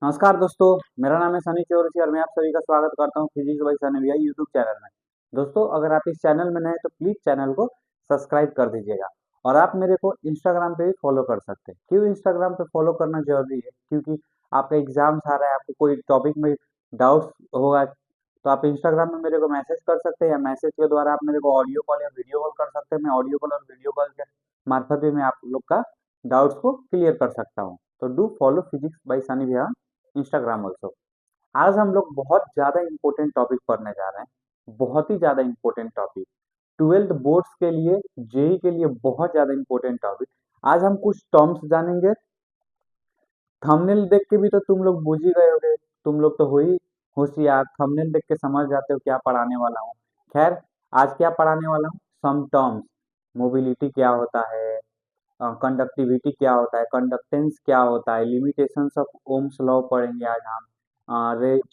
नमस्कार दोस्तों। मेरा नाम है सनी चौरसी और मैं आप सभी का स्वागत करता हूँ फिजिक्स बाई सनी भैया यूट्यूब चैनल में। दोस्तों, अगर आप इस चैनल में नए हैं तो प्लीज चैनल को सब्सक्राइब कर दीजिएगा और आप मेरे को इंस्टाग्राम पे भी फॉलो कर सकते हैं। क्यों इंस्टाग्राम पे फॉलो करना जरूरी है? क्योंकि आपका एग्जाम्स आ रहा है, आपको कोई टॉपिक में डाउट्स होगा तो आप इंस्टाग्राम में मेरे को मैसेज कर सकते हैं या मैसेज के द्वारा आप मेरे को ऑडियो कॉल या वीडियो कॉल कर सकते हैं। मैं ऑडियो कॉल और वीडियो कॉल के मार्फत भी मैं आप लोग का डाउट्स को क्लियर कर सकता हूँ। तो do follow physics by Sunny भैया इंस्टाग्राम ऑल्सो। आज हम लोग बहुत ज्यादा इंपॉर्टेंट टॉपिक पढ़ने जा रहे हैं, बहुत ही ज्यादा इंपॉर्टेंट टॉपिक। ट्वेल्थ बोर्ड्स के लिए, जेई के लिए बहुत ज्यादा इंपॉर्टेंट टॉपिक। आज हम कुछ टर्म्स जानेंगे। थंबनेल देख के भी तो तुम लोग बुझ ही गए होगे, तुम लोग तो हो ही होशियार, थंबनेल देख के समझ जाते हो क्या पढ़ाने वाला हूँ। खैर, आज क्या पढ़ाने वाला हूँ? Some terms. मोबिलिटी क्या होता है, कंडक्टिविटी क्या होता है, कंडक्टेंस क्या होता है, लिमिटेशंस ऑफ ओम्स लॉ पढ़ेंगे आज हम।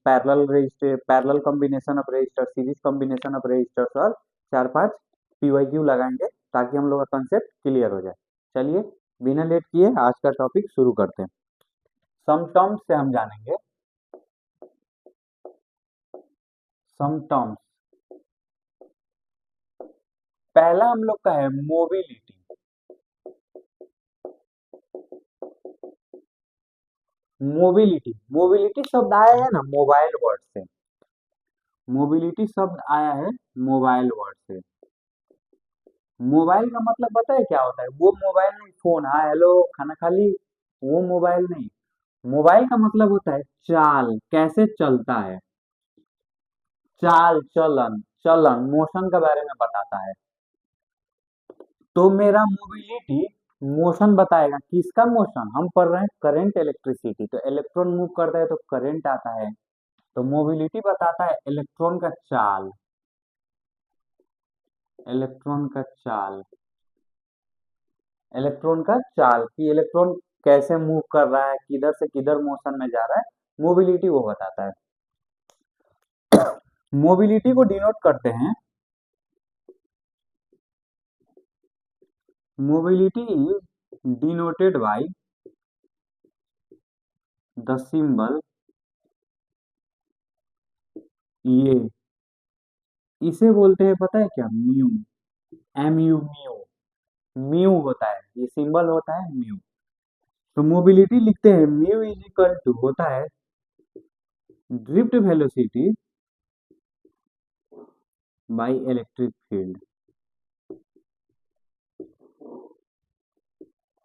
Parallel resistor, parallel combination of resistor, series combination of resistors और चार पांच पीवाईक्यू लगाएंगे ताकि हम लोग का कंसेप्ट क्लियर हो जाए। चलिए, बिना लेट किए आज का टॉपिक शुरू करते हैं। सम टर्म्स से हम जानेंगे सम टर्म्स। पहला हम लोग का है मोबिलिटी। मोबिलिटी मोबिलिटी शब्द आया है ना मोबाइल वर्ड से। मोबिलिटी शब्द आया है मोबाइल वर्ड से। मोबाइल का मतलब पता है क्या होता है? वो मोबाइल नहीं, फोन, हाँ हेलो खाना खा ली, वो मोबाइल नहीं। मोबाइल का मतलब होता है चाल, कैसे चलता है, चाल चलन, चलन मोशन के बारे में बताता है। तो मेरा मोबिलिटी मोशन बताएगा। किसका मोशन? हम पढ़ रहे हैं करंट इलेक्ट्रिसिटी, तो इलेक्ट्रॉन मूव करता है तो करंट आता है। तो मोबिलिटी बताता है इलेक्ट्रॉन का चाल, इलेक्ट्रॉन का चाल, इलेक्ट्रॉन का चाल कि इलेक्ट्रॉन कैसे मूव कर रहा है, किधर से किधर मोशन में जा रहा है, मोबिलिटी वो बताता है। मोबिलिटी को डिनोट करते हैं, mobility is denoted by the symbol ये। इसे बोलते हैं पता है क्या? Mu, M U, mu. Mu होता है, ये सिंबल होता है म्यू। तो मोबिलिटी लिखते हैं म्यू इज इक्वल टू होता है drift velocity by electric field.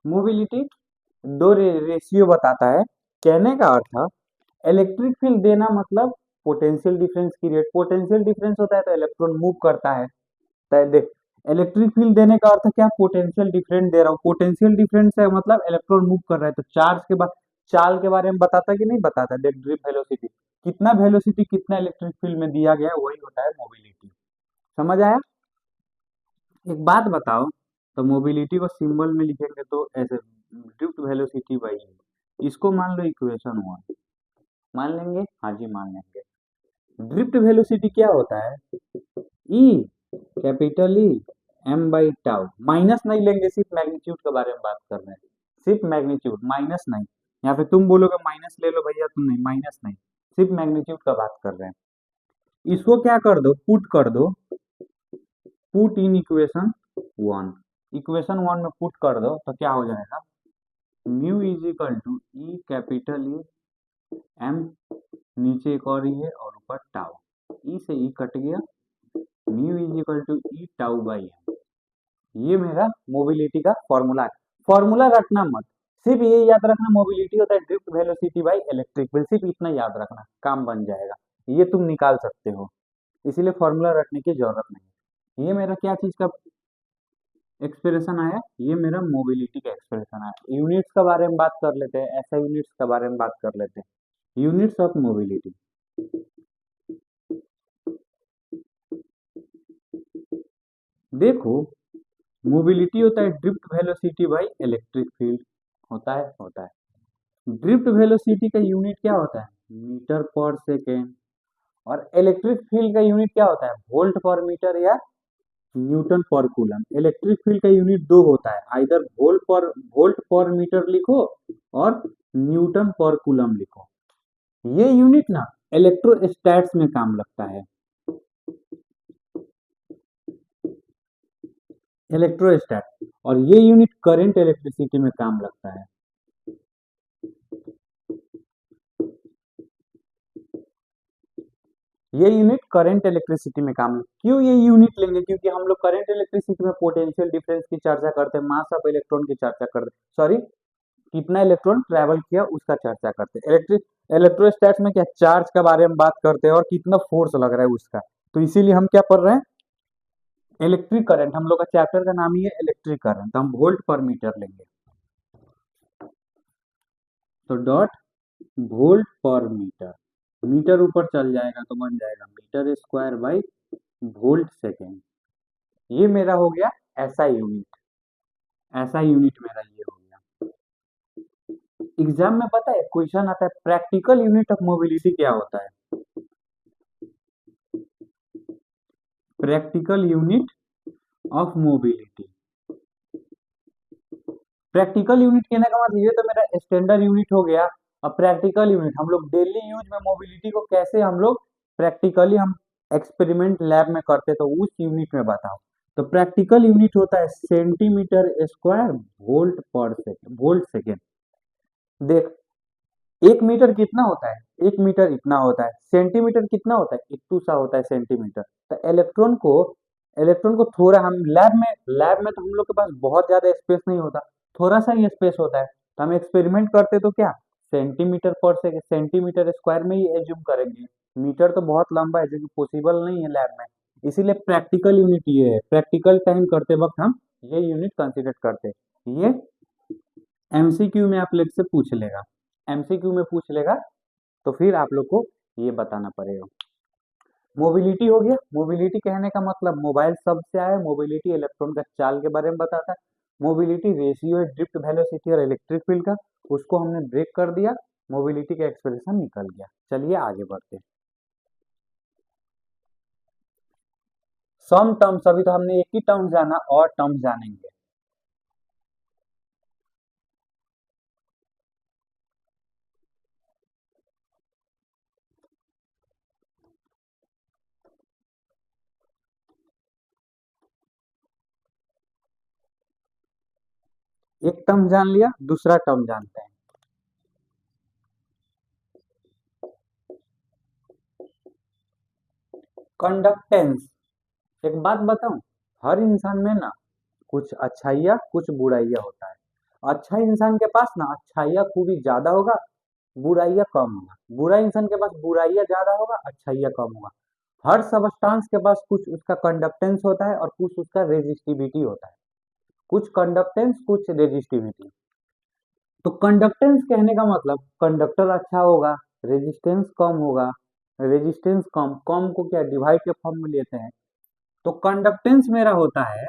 Mobility दो रेशियो बताता है। कहने का अर्थ है इलेक्ट्रिक फील्ड देना मतलब potential difference create, potential difference होता है तो इलेक्ट्रॉन मूव करता है। तो देख, इलेक्ट्रिक फील्ड देने का अर्थ क्या? पोटेंशियल डिफरेंस दे रहा हूँ, पोटेंशियल डिफरेंस है मतलब इलेक्ट्रॉन मूव कर रहा है। तो चार्ज के बाद चाल के बारे में बताता है कि नहीं बताता? देख, ड्रिफ्ट वेलोसिटी, कितना वेलोसिटी कितना इलेक्ट्रिक फील्ड में दिया गया है, वही होता है मोबिलिटी। समझ आया? एक बात बताओ, तो मोबिलिटी को सिंबल में लिखेंगे तो ऐसे ड्रिफ्ट वेलोसिटी वही है। इसको मान लो इक्वेशन हुआ, मान लेंगे? हाँ जी मान लेंगे। ड्रिफ्ट वेलोसिटी क्या होता है? E, capital E, M by tau. Minus नहीं लेंगे, सिर्फ मैग्नीट्यूड के बारे में बात कर रहे हैं, सिर्फ मैग्नीट्यूड, माइनस नहीं। या फिर तुम बोलोगे माइनस ले लो भैया, तुम नहीं, माइनस नहीं, सिर्फ मैग्नीट्यूड का बात कर रहे हैं। इसको क्या कर दो, पुट कर दो, put in equation one. Equation one में पुट कर दो तो क्या हो जाएगा? Mu is equal to e capital E, m नीचे एक और ई है और ऊपर टाउ, ई से ई कट गया, mu is equal to e tau by m. ये मेरा मोबिलिटी का फॉर्मूला है। फॉर्मूला रटना मत, सिर्फ ये याद रखना मोबिलिटी होता है drift velocity by electric field, सिर्फ इतना याद रखना, काम बन जाएगा। ये तुम निकाल सकते हो, इसीलिए फॉर्मूला रटने की जरूरत नहीं। ये मेरा क्या चीज का एक्सप्रेशन आया? ये मेरा मोबिलिटी का एक्सप्रेशन आया। यूनिट्स के बारे में बात कर लेते हैं, ऐसा यूनिट्स के बारे में बात कर लेते हैं, यूनिट्स ऑफ मोबिलिटी। देखो, मोबिलिटी होता है drift velocity by electric field, होता है। ड्रिफ्ट वेलोसिटी का यूनिट क्या होता है? मीटर पर सेकेंड। और इलेक्ट्रिक फील्ड का यूनिट क्या होता है? वोल्ट पर मीटर या न्यूटन पर कूलम। इलेक्ट्रिक फील्ड का यूनिट दो होता है, आइदर वोल्ट पर मीटर लिखो और न्यूटन पर कूलम लिखो। ये यूनिट ना इलेक्ट्रोस्टैट्स में काम लगता है। इलेक्ट्रोस्टैट, और ये यूनिट करंट इलेक्ट्रिसिटी में काम लगता है। ये यूनिट करंट इलेक्ट्रिसिटी में काम, क्यों ये यूनिट लेंगे, क्योंकि हम लोग करंट इलेक्ट्रिसिटी में पोटेंशियल डिफरेंस की चर्चा करते हैं, मास ऑफ इलेक्ट्रॉन की चर्चा करते हैं, सॉरी कितना इलेक्ट्रॉन ट्रेवल किया उसका चर्चा करते हैं। इलेक्ट्रोस्टैट्स में क्या चार्ज के बारे में बात करते हैं और कितना फोर्स लग रहा है उसका। तो इसीलिए हम क्या पढ़ रहे हैं, इलेक्ट्रिक करंट। हम लोग का चैप्टर का नाम ही है इलेक्ट्रिक करंट, तो हम वोल्ट पर मीटर लेंगे। तो डॉट वोल्ट पर मीटर, मीटर ऊपर चल जाएगा तो बन जाएगा metre square by volt second. ये मेरा हो गया ऐसा यूनिट, ऐसा यूनिट मेरा ये हो गया। एग्जाम में पता है क्वेश्चन आता है प्रैक्टिकल यूनिट ऑफ मोबिलिटी क्या होता है। Practical unit of mobility, practical unit कहने का मतलब ये तो मेरा स्टैंडर्ड यूनिट हो गया। अब प्रैक्टिकल यूनिट हम लोग डेली यूज में मोबिलिटी को कैसे हम लोग प्रैक्टिकली हम एक्सपेरिमेंट लैब में करते, तो उस यूनिट में बताओ। तो प्रैक्टिकल यूनिट होता है सेंटीमीटर स्क्वायर वोल्ट पर सेकेंड, वोल्ट सेकेंड। देख, 1 मीटर कितना होता है, 1 मीटर इतना होता है, सेंटीमीटर कितना होता है, इतू सा होता है सेंटीमीटर। तो इलेक्ट्रॉन को थोड़ा हम लैब में तो हम लोग के पास बहुत ज्यादा स्पेस नहीं होता, थोड़ा सा ही स्पेस होता है। तो हम एक्सपेरिमेंट करते तो क्या सेंटीमीटर पर सेकेंड, सेंटीमीटर स्क्वायर में ही एज्यूम करेंगे। मीटर तो बहुत लंबा है जो कि पॉसिबल नहीं है लैब में। इसीलिए प्रैक्टिकल यूनिट ये है, प्रैक्टिकल टाइम करते वक्त हम ये यूनिट कंसिडर करते हैं। ये एमसीक्यू में आप लोग से पूछ लेगा, एमसीक्यू में पूछ लेगा, तो फिर आप लोग को ये बताना पड़ेगा। मोबिलिटी हो गया, मोबिलिटी कहने का मतलब मोबाइल शब्द से आया, मोबिलिटी इलेक्ट्रॉन का चाल के बारे में बताता है। मोबिलिटी रेशियो है ड्रिफ्ट वेलोसिटी और इलेक्ट्रिक फील्ड का, उसको हमने ब्रेक कर दिया, मोबिलिटी का एक्सप्रेशन निकल गया। चलिए आगे बढ़ते हैं। सम टर्म्स, अभी तो हमने एक ही टर्म जाना और टर्म जानेंगे। एक टर्म जान लिया, दूसरा टर्म जानते हैं। कंडक्टेंस, एक बात बताऊं, हर इंसान में ना कुछ अच्छाइयाँ कुछ बुराइयाँ होता है। अच्छा इंसान के पास ना अच्छाइयाँ खूबी ज्यादा होगा, बुराइयाँ कम होगा। बुरा इंसान के पास बुराइयाँ ज्यादा होगा, अच्छाइयाँ कम होगा। हर सबस्टांस के पास कुछ उसका कंडक्टेंस होता है और कुछ उसका रेजिस्टिविटी होता है, कुछ कंडक्टेंस कुछ रेजिस्टिविटी। तो कंडक्टेंस कहने का मतलब कंडक्टर अच्छा होगा, रेजिस्टेंस कम होगा, रेजिस्टेंस कम, कम को क्या डिवाइड के फॉर्म में लेते हैं। तो कंडक्टेंस मेरा होता है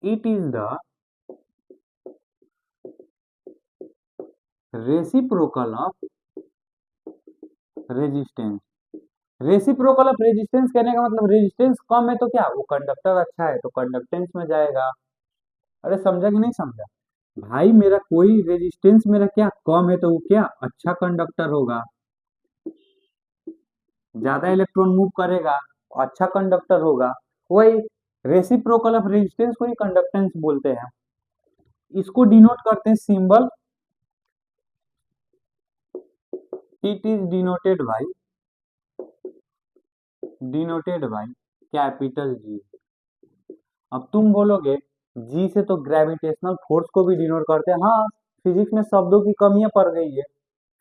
it is the reciprocal of resistance. Reciprocal of resistance कहने का मतलब रेजिस्टेंस कम है तो क्या वो कंडक्टर अच्छा है तो कंडक्टेंस में जाएगा। अरे समझा कि नहीं समझा भाई, मेरा कोई रेजिस्टेंस मेरा क्या कम है तो वो क्या अच्छा कंडक्टर होगा, ज्यादा इलेक्ट्रॉन मूव करेगा, अच्छा कंडक्टर होगा। वही रेसिप्रोकल ऑफ रेजिस्टेंस को ही कंडक्टेंस बोलते हैं। इसको डिनोट करते हैं symbol, it is denoted by capital G. अब तुम बोलोगे जी से तो ग्रेविटेशनल फोर्स को भी डिनोट करते हैं। हाँ, फिजिक्स में शब्दों की कमियां पड़ गई है,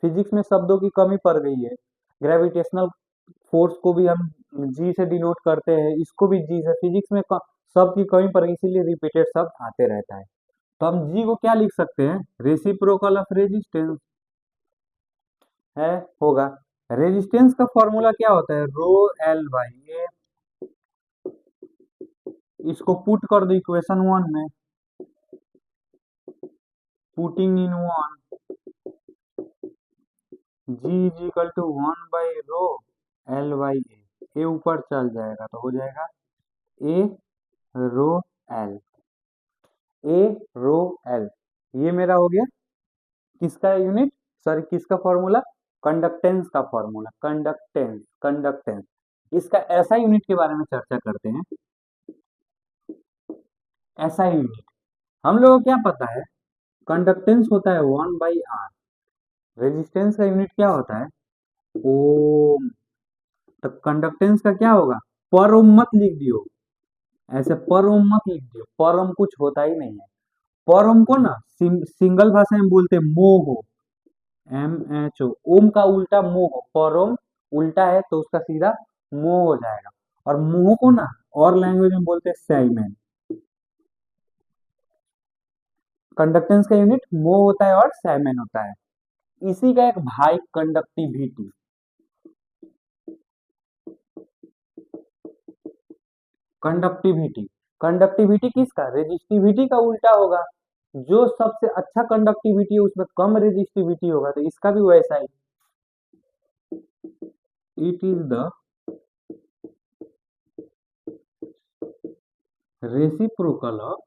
फिजिक्स में शब्दों की कमी पड़ गई है। ग्रेविटेशनल फोर्स को भी हम जी से डिनोट करते हैं, इसको भी जी से, फिजिक्स में शब्द की कमी पड़ गई इसीलिए रिपीटेड शब्द आते रहता है। तो हम जी को क्या लिख सकते हैं, रेसिप्रोकल ऑफ रेजिस्टेंस है, होगा। रेजिस्टेंस का फॉर्मूला क्या होता है, रो एल बाई ए। इसको पुट कर दो इक्वेशन 1 में, putting in 1 G is equal to 1/रो एल बाई ए, ऊपर चल जाएगा तो हो जाएगा ए रो एल, ए रो एल। ये मेरा हो गया किसका यूनिट, सॉरी किसका फॉर्मूला, कंडक्टेंस का फॉर्मूला, कंडक्टेंस, कंडक्टेंस, इसका ऐसा यूनिट के बारे में चर्चा करते हैं। ऐसा यूनिट हम लोगों को क्या पता है, कंडक्टेंस होता है 1/r, रेजिस्टेंस का यूनिट क्या होता है, ओम। तो कंडक्टेंस का क्या होगा, पर ओम मत लिख दियो, ऐसे पर ओम मत लिख दियो, पर ओम कुछ होता ही नहीं है। पर ओम को ना सिंगल भाषा में बोलते हैं मोह, MHO। ओम का उल्टा मोह, पर ओम उल्टा है तो उसका सीधा मोह हो जाएगा। और मोह को ना और लैंग्वेज में बोलते हैं साइमेन। कंडक्टेंस का यूनिट मोह होता है और साइमेन होता है। इसी का एक भाई कंडक्टिविटी। कंडक्टिविटी, कंडक्टिविटी किसका, रेजिस्टिविटी का उल्टा होगा। जो सबसे अच्छा कंडक्टिविटी है उसमें कम रेजिस्टिविटी होगा, तो इसका भी वैसा ही। It is the reciprocal of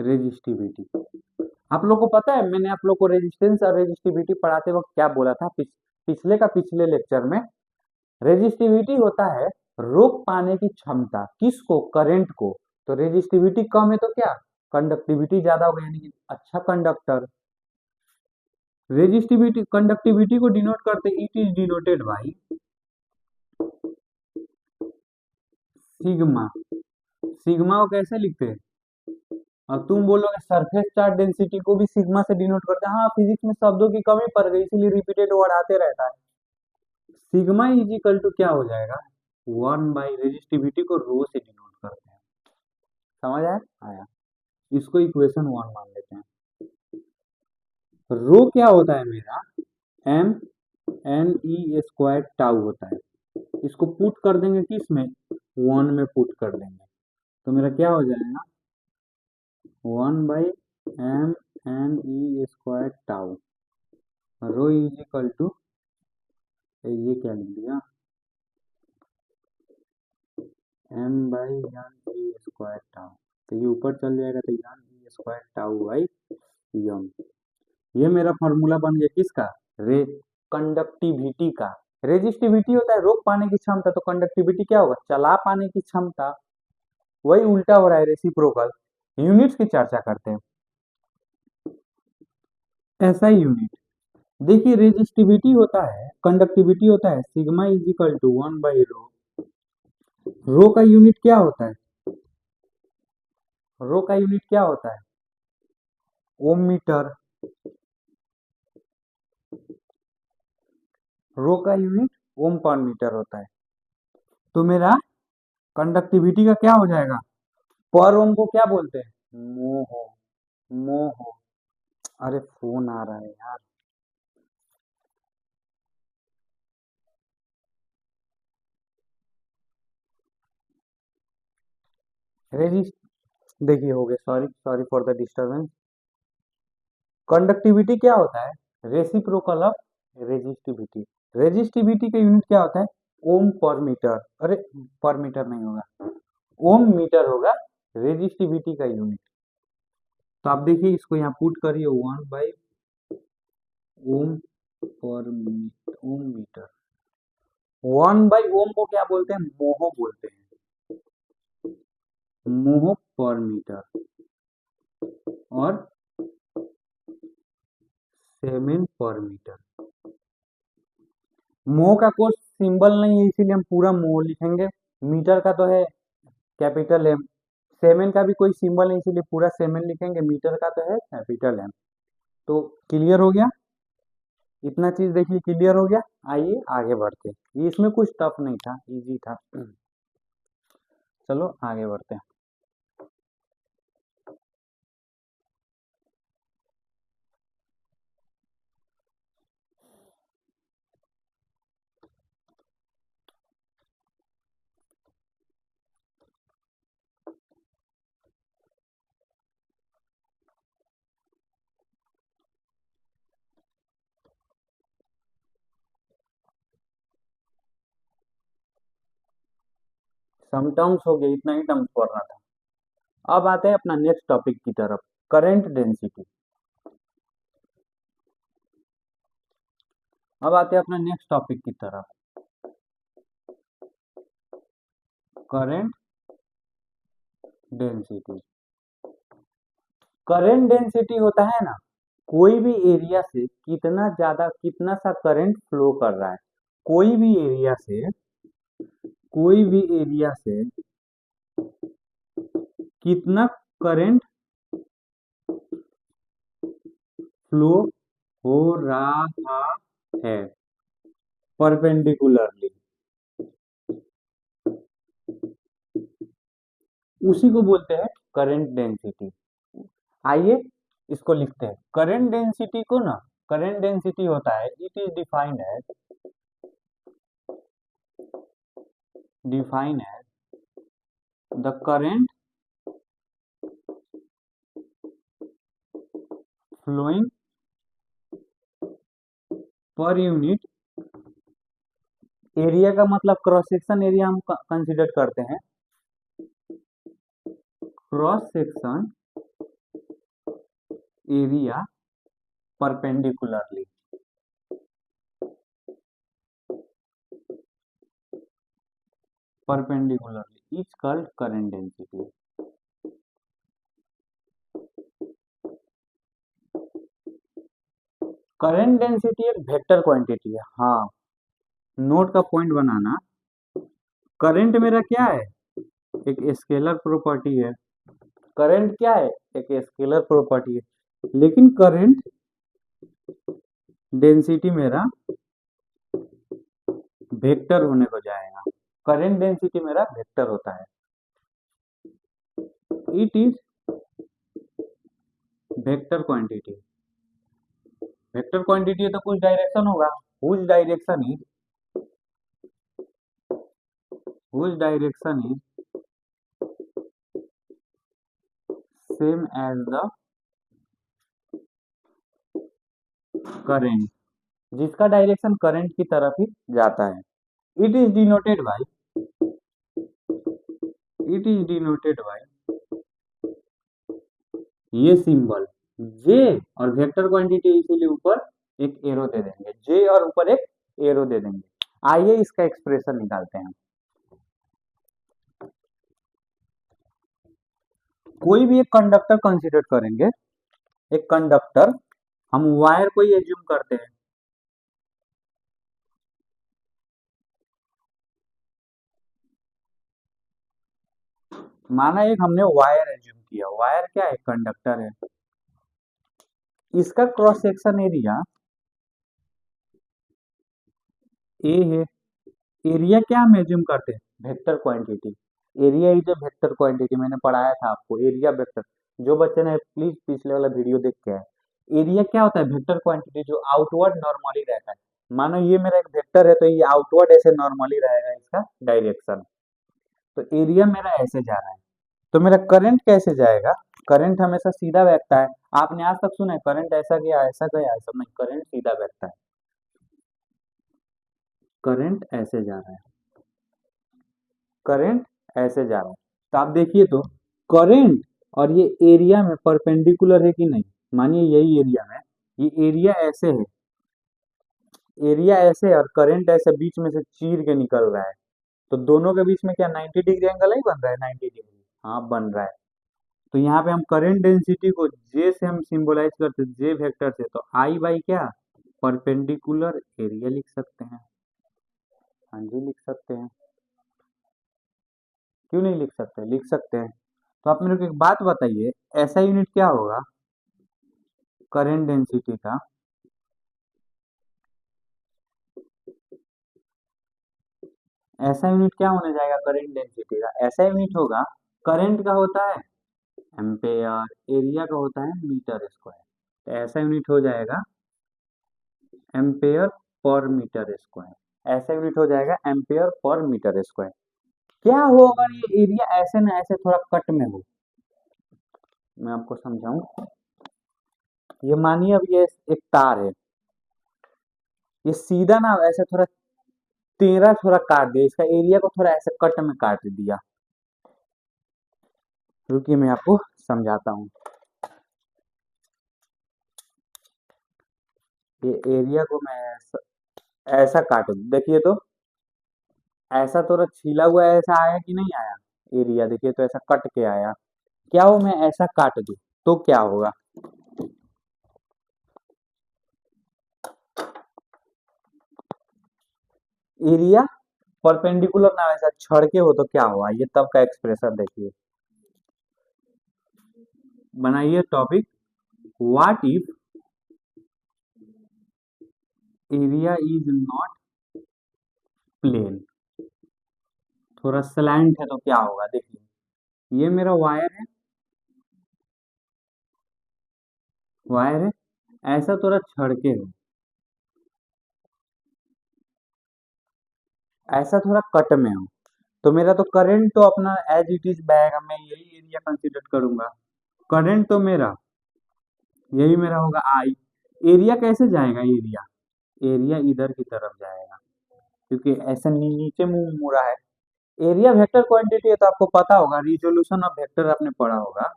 resistivity. आप लोग को पता है मैंने आप लोग को रेजिस्टेंस और रेजिस्टिविटी पढ़ाते वक्त क्या बोला था, पिछले लेक्चर में। रेजिस्टिविटी होता है रोक पाने की क्षमता, किसको, करंट को। तो रेजिस्टिविटी कम है तो क्या, कंडक्टिविटी ज्यादा होगा, यानी कि अच्छा कंडक्टर। रेजिस्टिविटी कंडक्टिविटी को डिनोट करते, it is denoted by sigma. Sigma को कैसे लिखते हैं, और तुम बोलोगे सरफेस चार्ज डेंसिटी को भी सिग्मा से डिनोट करते हैं। हाँ, फिजिक्स में शब्दों की कमी पड़ गई इसीलिए रिपीटेड वर्ड आते रहता है। सिग्मा इज इक्वल टू क्या हो जाएगा, 1/, रेजिस्टिविटी को रो से डिनोट करते हैं। समझ आया, आया। इसको इक्वेशन 1 मान लेते हैं। रो क्या होता है मेरा, m/n/e² टाउ होता है। इसको पुट कर देंगे किस में, 1 में पुट कर देंगे, तो मेरा क्या हो जाएगा, 1/m/n/e² tau. Rho is equal to, ये क्या लिख दिया, m/n/e² टाउ। तो ये ऊपर चल जाएगा तो n/e² टाउ बाई यम। ये मेरा फॉर्मूला बन गया किसका, रे कंडक्टिविटी का। रेजिस्टिविटी होता है रोक पाने की क्षमता, तो कंडक्टिविटी क्या होगा, चला पाने की क्षमता। वही उल्टा हो रहा है, रेसिप्रोकल। यूनिट्स की चर्चा करते हैं। ऐसा यूनिट देखिए, रेजिस्टिविटी होता है, कंडक्टिविटी होता है सिग्मा इज इक्वल टू 1/रो। रो का यूनिट क्या होता है, रो का यूनिट क्या होता है, ओम मीटर। रो का यूनिट ओम पर मीटर होता है। तो मेरा कंडक्टिविटी का क्या हो जाएगा, पर ओम को क्या बोलते हैं, मोहो, मोहो। अरे फोन आ रहा है यार। रेजिस्ट देखिए हो गया, sorry sorry for the disturbance. Conductivity क्या होता है, रेसिप्रोकल ऑफ रेजिस्टिविटी। रेजिस्टिविटी का यूनिट क्या होता है, ओम पर मीटर। अरे पर मीटर नहीं होगा, ओम मीटर होगा रेजिस्टिविटी का यूनिट। तो आप देखिए इसको यहाँ पुट करिए, 1/ओम पर ओम मीटर। 1/ओम को क्या बोलते हैं, मोह बोलते हैं, मोह पर मीटर। और सेमेन पर मीटर। मोह का कोई सिंबल नहीं है इसीलिए हम पूरा मोह लिखेंगे। मीटर का तो है कैपिटल एम। सेमेन का भी कोई सिंबल नहीं इसीलिए पूरा सेमेन लिखेंगे। मीटर का तो है कैपिटल एम। तो क्लियर हो गया, इतना चीज देखिए क्लियर हो गया। आइए आगे बढ़ते हैं, इसमें कुछ टफ नहीं था, इजी था। चलो आगे बढ़ते हैं। सम टर्म्स हो गए, इतना ही टर्म्स पढ़ना था। अब आते हैं अपना नेक्स्ट टॉपिक की तरफ, करंट डेंसिटी। अब आते हैं अपने नेक्स्ट टॉपिक की तरफ, करंट डेंसिटी। करंट डेंसिटी होता है ना, कोई भी एरिया से कितना ज्यादा कितना सा करंट फ्लो कर रहा है। कोई भी एरिया से कोई भी एरिया से कितना करंट फ्लो हो रहा है परपेंडिकुलरली, उसी को बोलते हैं करंट डेंसिटी। आइए इसको लिखते हैं। करंट डेंसिटी को ना, करंट डेंसिटी होता है, it is defined as the current flowing per unit area का मतलब क्रॉस सेक्शन एरिया हम कंसीडर करते हैं। Cross section area perpendicularly, is called current density. Current डेंसिटी एक वेक्टर क्वांटिटी है। हाँ, नोट का पॉइंट बनाना, करंट मेरा क्या है, एक स्केलर प्रॉपर्टी है। करंट क्या है, एक स्केलर प्रॉपर्टी है। लेकिन करंट डेंसिटी मेरा वेक्टर होने को जाएगा। करंट डेंसिटी मेरा वेक्टर होता है। It is vector quantity. Vector quantity है तो कुछ डायरेक्शन होगा। Whose direction is same as the current, जिसका डायरेक्शन करंट की तरफ ही जाता है। इट इज डिनोटेड बाय ये सिंबल जे और वेक्टर क्वांटिटी, इसीलिए ऊपर एक एरो दे देंगे, जे और ऊपर एक एरो दे देंगे। आइए इसका एक्सप्रेशन निकालते हैं। कोई भी एक कंडक्टर कंसीडर करेंगे, एक कंडक्टर, हम वायर को ही एज्यूम करते हैं। माना एक हमने वायर एज्यूम किया, वायर क्या है, कंडक्टर है। इसका क्रॉस सेक्शन एरिया ए है। एरिया क्या हम एज्यूम करते हैं, vector quantity. Area is a vector quantity, मैंने पढ़ाया था आपको, एरिया वेक्टर। जो बच्चे ने प्लीज पिछले वाला वीडियो देख के आए। एरिया क्या होता है, वेक्टर क्वांटिटी जो आउटवर्ड नॉर्मली रहता है। मानो ये मेरा एक वेक्टर है, तो ये आउटवर्ड ऐसे नॉर्मली रहेगा इसका डायरेक्शन। तो एरिया मेरा ऐसे जा रहा है, तो मेरा करंट कैसे जाएगा, करंट हमेशा सीधा बहता है। आपने आज तक सुना है करंट ऐसा गया ऐसा गया, ऐसा नहीं, करंट सीधा बहता है। करंट ऐसे जा रहा है, करंट ऐसे जा रहा है। तो आप देखिए तो करंट और ये एरिया में परपेंडिकुलर है कि नहीं। मानिए यही एरिया में, ये एरिया ऐसे है, एरिया ऐसे है और करंट ऐसे बीच में से चीर के निकल रहा है। तो दोनों के बीच में क्या 90 डिग्री एंगल ही बन रहा है, 90 डिग्री, हाँ बन रहा है। तो यहाँ पे हम करंट डेंसिटी को जे से हम सिंबलाइज करते हैं, जे वेक्टर से, तो आई बाई क्या, परपेंडिकुलर एरिया लिख सकते हैं। हाँ जी लिख सकते हैं, क्यों नहीं लिख सकते, लिख सकते हैं। तो आप मेरे को एक बात बताइए, ऐसा यूनिट क्या होगा करंट डेंसिटी का, ऐसा यूनिट क्या होने जाएगा करंट डेंसिटी का, ऐसा यूनिट होगा, करंट का होता है एम्पेयर, एरिया का होता है मीटर स्क्वायर। तो ऐसा यूनिट हो जाएगा एम्पेयर पर मीटर स्क्वायर, ऐसा यूनिट हो जाएगा एम्पेयर पर मीटर स्क्वायर। क्या हो अगर ये एरिया ऐसे ना ऐसे थोड़ा कट में हो, मैं आपको समझाऊं। ये मानिए अब ये एक तार है, ये सीधा ना ऐसे थोड़ा तेरा थोड़ा काट दिया, इसका एरिया को थोड़ा ऐसे कट में काट दिया। रुकिए मैं आपको समझाता हूँ। ये एरिया को मैं ऐसा काटो, देखिए तो ऐसा तो छीला हुआ ऐसा आया कि नहीं आया एरिया, देखिए तो ऐसा कट के आया। क्या हो मैं ऐसा काट दूं तो क्या होगा? एरिया परपेंडिकुलर ना ऐसा छड़ के हो तो क्या हुआ, ये तब का एक्सप्रेशन देखिए। बनाइए topic, what if area is not plane, थोड़ा स्लैंट है तो क्या होगा देखिए। ये मेरा वायर है, वायर है, ऐसा थोड़ा छड़ के हो, ऐसा थोड़ा कट में हो, तो मेरा तो करंट तो अपना एज इट इज बहेगा, मैं यही एरिया कंसीडर करूंगा। करंट तो मेरा यही मेरा होगा आई। एरिया कैसे जाएगा? एरिया, एरिया इधर की तरफ जाएगा, क्योंकि ऐसा नीचे मुंह मुड़ा है। एरिया वेक्टर क्वांटिटी है तो आपको पता होगा, रिजोल्यूशन ऑफ वेक्टर आपने पढ़ा होगा।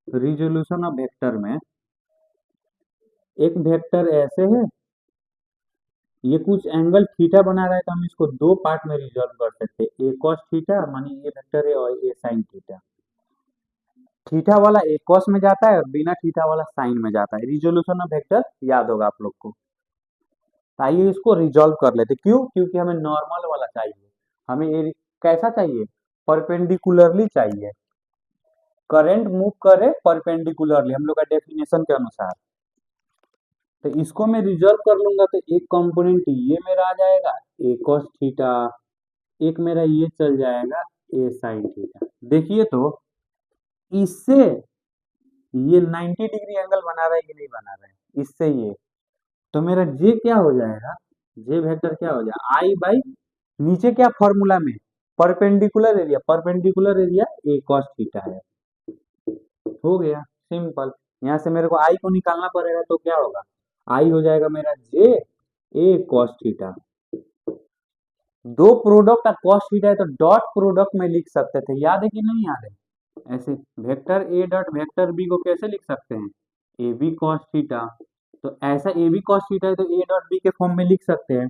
रिजोल्यूशन ऑफ वेक्टर में एक वेक्टर ऐसे है, ये कुछ एंगल थीटा बना रहा है, तो हम इसको दो पार्ट में रिजॉल्व कर सकते हैं, ए कॉस थीटा मानी ये वेक्टर है, और ए साइन थीटा। थीटा वाला ए कॉस में जाता है और बिना थीटा वाला साइन में जाता है। रिजोल्यूशन ऑफ वेक्टर याद होगा आप लोग को। तो आइए इसको रिजॉल्व कर लेते, क्यों? क्योंकि हमें नॉर्मल वाला चाहिए, हमें ये कैसा चाहिए? परपेंडिकुलरली चाहिए, करंट मूव करे परपेंडिकुलरली हम लोग का डेफिनेशन के अनुसार। तो इसको मैं रिजॉल्व कर लूंगा तो एक कंपोनेंट ये मेरा आ जाएगा ए कॉस थीटा, एक मेरा ये चल जाएगा ए साइन थीटा। देखिए तो इससे ये 90 डिग्री एंगल बना रहा है कि नहीं बना रहा है? इससे ये, तो मेरा जे क्या हो जाएगा? जे वेक्टर क्या हो जाएगा? आई बाई, नीचे क्या फॉर्मूला में, perpendicular area, perpendicular area A cos theta है। हो गया सिंपल। यहाँ से मेरे को आई को निकालना पड़ेगा तो क्या होगा? आई हो जाएगा मेरा जे ए कॉस थीटा। दो प्रोडक्ट का कॉस थीटा है तो डॉट प्रोडक्ट में लिख सकते थे, याद है कि नहीं याद है? ऐसे vector A dot vector B को कैसे लिख सकते हैं? A B cos theta. तो ऐसा ए बी कॉस थीटा है तो ए डॉट बी के फॉर्म में लिख सकते हैं,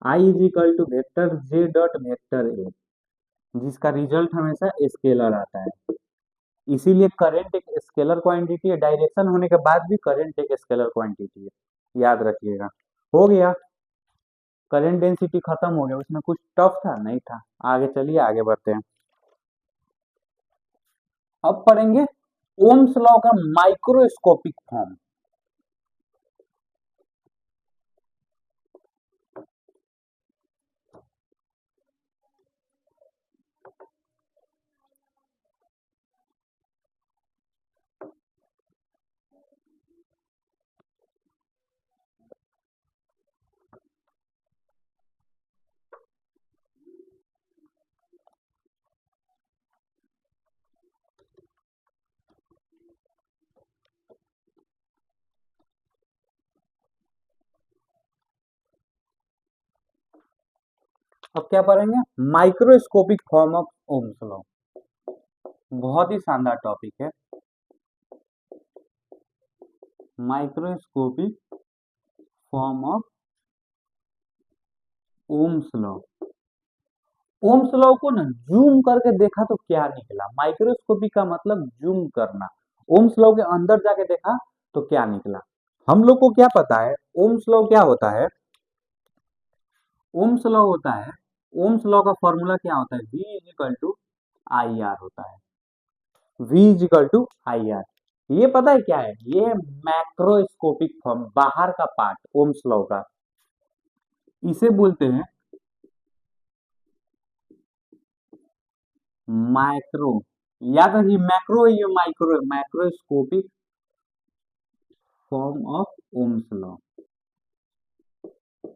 I is equal to vector J dot vector A, जिसका रिजल्ट हमेशा स्केलर आता है। इसीलिए करंट एक स्केलर क्वांटिटी है, डायरेक्शन होने के बाद भी करंट एक स्केलर क्वांटिटी है, याद रखिएगा। हो गया, करंट डेंसिटी खत्म हो गया, उसमें कुछ टफ था नहीं था। आगे चलिए आगे बढ़ते हैं। अब पढ़ेंगे ओम्स लॉ का माइक्रोस्कोपिक फॉर्म। अब क्या पढ़ेंगे? Microscopic form of Ohm's law. बहुत ही शानदार टॉपिक है, microscopic form of Ohm's law. Ohm's law को ना जूम करके देखा तो क्या निकला? माइक्रोस्कोपी का मतलब जूम करना। ओम्स लॉ के अंदर जाके देखा तो क्या निकला? हम लोग को क्या पता है ओम्स लॉ क्या होता है? ओम्स लॉ होता है, ओम्स लॉ का फॉर्मूला क्या होता है? V is equal to I R होता है, V is equal to I R. ये पता है क्या है? ये है मैक्रोस्कोपिक फॉर्म, बाहर का पार्ट ओम्स लॉ का, इसे बोलते हैं माइक्रो। याद रखिए मैक्रो है ये माइक्रो है, macroscopic form of Ohm's law.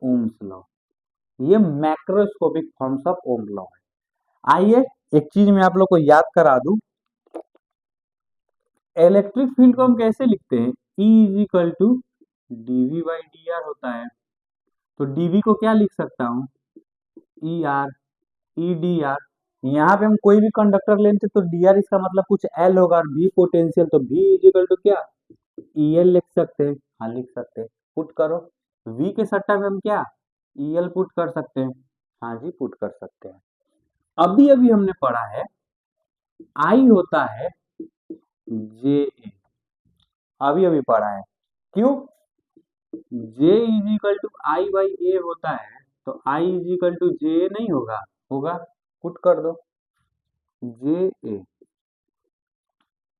Ohm's law ये macroscopic forms of Ohm law है। आइए एक चीज मैं आप लोग को याद करा दूं, इलेक्ट्रिक फील्ड को हम कैसे लिखते हैं? E is equal to DV by D R होता है। तो डीवी को क्या लिख सकता हूँ? E R, E D R. यहाँ पे हम कोई भी कंडक्टर लेते तो डी आर इसका मतलब कुछ एल होगा, और भी पोटेंशियल, तो भी इज इक्वल टू क्या? ई एल लिख सकते हैं। हाँ लिख सकते हैं, पुट करो। वी के सट्टा में हम क्या ईएल पुट कर सकते हैं। हाँ जी, पुट कर सकते हैं। अभी अभी हमने पढ़ा है आई होता है जे ए, अभी अभी पढ़ा है। क्यों? J is equal to I by A होता है, तो I is equal to J नहीं होगा? होगा, पुट कर दो जे ए।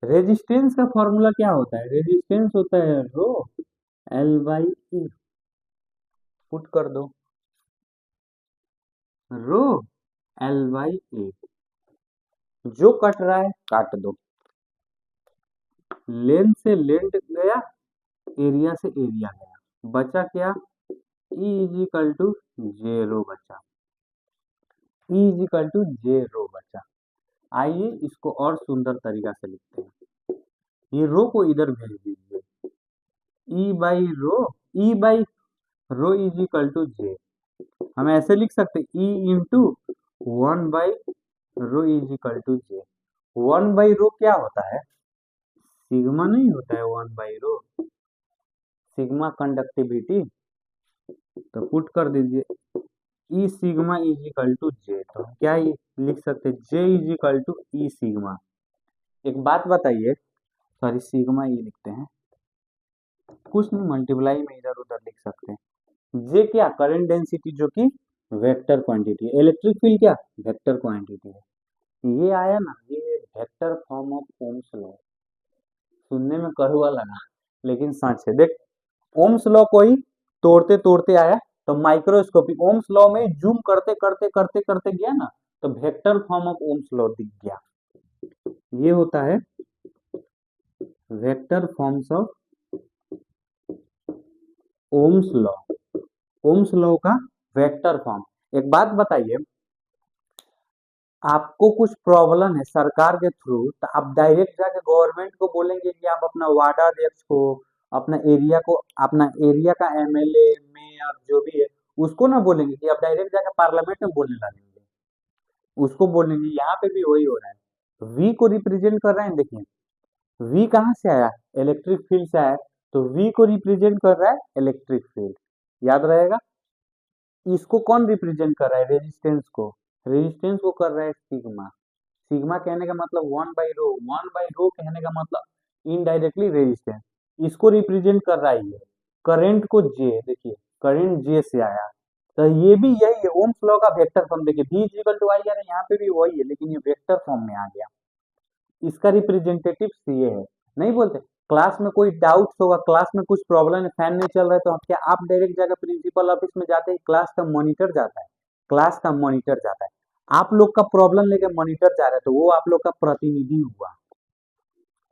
रेजिस्टेंस का फॉर्मूला क्या होता है? रेजिस्टेंस होता है rho L by E, put कर दो रो एल बाई ए। जो कट रहा है काट दो, लेंथ से लेंथ गया, एरिया से एरिया गया, बचा क्या? ई इज इक्वल टू जे रो बचा, ई इज इक्वल टू जे रो बचा। आइए इसको और सुंदर तरीका से लिखते हैं। ये रो को इधर भेज दीजिए, E by rho, E by rho is equal to J. हम ऐसे लिख सकते E into one by rho is equal to J. One by rho क्या होता है? सिग्मा नहीं होता है one by rho, sigma conductivity. तो पुट कर दीजिए E sigma is equal to J. तो हम क्या ही लिख सकते हैं? J is equal to E sigma. एक बात बताइए, सॉरी सिग्मा ई लिखते हैं, कुछ नहीं मल्टीप्लाई में इधर उधर लिख सकते हैं। जे क्या? करंट डेंसिटी, जो कि वेक्टर क्वांटिटी है। इलेक्ट्रिक फील्ड क्या? वेक्टर क्वांटिटी है। ये आया ना, ये vector form of Ohm's law. सुनने में कड़वा लगा लेकिन सच है। देख, ओम्स लॉ को ही तोड़ते तोड़ते आया, तो माइक्रोस्कोपी ओम्स लॉ में जूम करते करते करते करते गया ना, तो vector form of Ohm's law दिख गया। ये होता है vector forms of Ohm's law, Ohm's law का वेक्टर फॉर्म। एक बात बताइए, आपको कुछ प्रॉब्लम है सरकार के थ्रू, तो आप डायरेक्ट जाके गवर्नमेंट को बोलेंगे कि आप अपना वार्ड अध्यक्ष को, अपना एरिया को, अपना एरिया का एमएलए मेयर जो भी है, उसको ना बोलेंगे कि आप डायरेक्ट जाके पार्लियामेंट में बोलने लगेंगे। उसको बोलेंगे। यहाँ पे भी वही हो रहा है, वी को रिप्रेजेंट कर रहे हैं। देखिए वी कहाँ से आया? इलेक्ट्रिक फील्ड से आया, तो वी को रिप्रेजेंट कर रहा है इलेक्ट्रिक फील्ड, याद रहेगा। इसको कौन रिप्रेजेंट कर रहा है? रेजिस्टेंस को, रेजिस्टेंस को कर रहा है सिग्मा। सिग्मा कहने का मतलब one by row, one by रो कहने का मतलब इनडायरेक्टली रेजिस्टेंस। इसको रिप्रेजेंट कर रहा है ये करंट को जे। देखिए करंट जे से आया, तो ये भी यही है ओम्स लॉ का वेक्टर फॉर्म। देखिए v इक्वल टू आई, यार यहाँ पे भी वही है, लेकिन ये वेक्टर फॉर्म में आ गया। इसका रिप्रेजेंटेटिव ये है। नहीं बोलते क्लास में कोई डाउट होगा, क्लास में कुछ प्रॉब्लम है, फैन नहीं चल रहा है, तो क्या आप डायरेक्ट जाकर प्रिंसिपल ऑफिस में जाते हैं? क्लास का मॉनिटर जाता है, क्लास का मॉनिटर जाता है। आप लोग का प्रॉब्लम लेके मॉनिटर जा रहा है, तो वो आप लोग का प्रतिनिधि हुआ,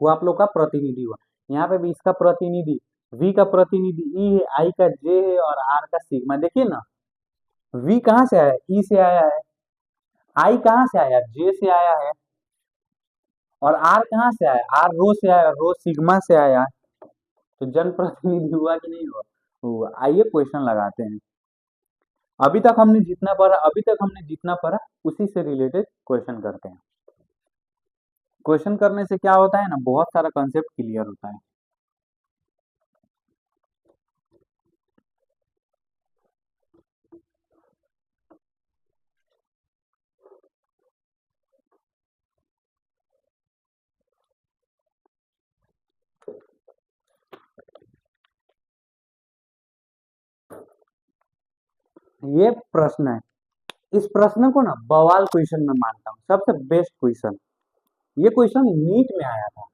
वो आप लोग का प्रतिनिधि हुआ। यहाँ पे भी इसका प्रतिनिधि, वी का प्रतिनिधि ई है, आई का जे है, और आर का सिग्मा। देखिए ना, वी कहाँ से आया? ई से आया है। आई कहाँ से आया? जे से आया है। और आर कहाँ से आया? आर रो से आया, रो सिग्मा से आया। तो जनप्रतिनिधि हुआ कि नहीं हुआ? हुआ। आइए क्वेश्चन लगाते हैं। अभी तक हमने जितना पढ़ा उसी से रिलेटेड क्वेश्चन करते हैं। क्वेश्चन करने से क्या होता है ना, बहुत सारा कंसेप्ट क्लियर होता है। ये प्रश्न है, इस प्रश्न को ना बवाल क्वेश्चन में मानता हूँ, सबसे बेस्ट क्वेश्चन। ये क्वेश्चन नीट में आया था,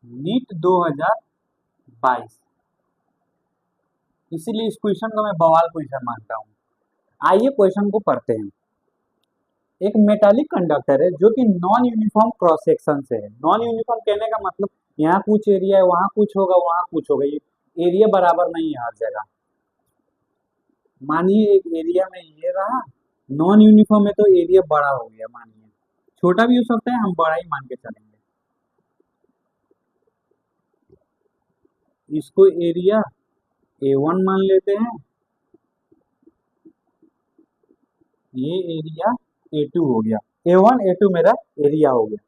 नीट 2022, इसीलिए इस क्वेश्चन को मैं बवाल क्वेश्चन मानता हूँ। आइए क्वेश्चन को पढ़ते हैं। एक मेटालिक कंडक्टर है जो कि नॉन यूनिफॉर्म क्रॉस सेक्शन से है। नॉन यूनिफॉर्म कहने का मतलब यहाँ कुछ एरिया है, वहां कुछ होगा, वहां कुछ होगा, ये एरिया बराबर नहीं है हर जगह। मानिए एक एरिया में ये रहा, नॉन यूनिफॉर्म है तो एरिया बड़ा हो गया, मानिए छोटा भी हो सकता है, हम बड़ा ही मान के चलेंगे। इसको एरिया A1 मान लेते हैं, ये एरिया A2 हो गया। A1 A2 मेरा एरिया हो गया।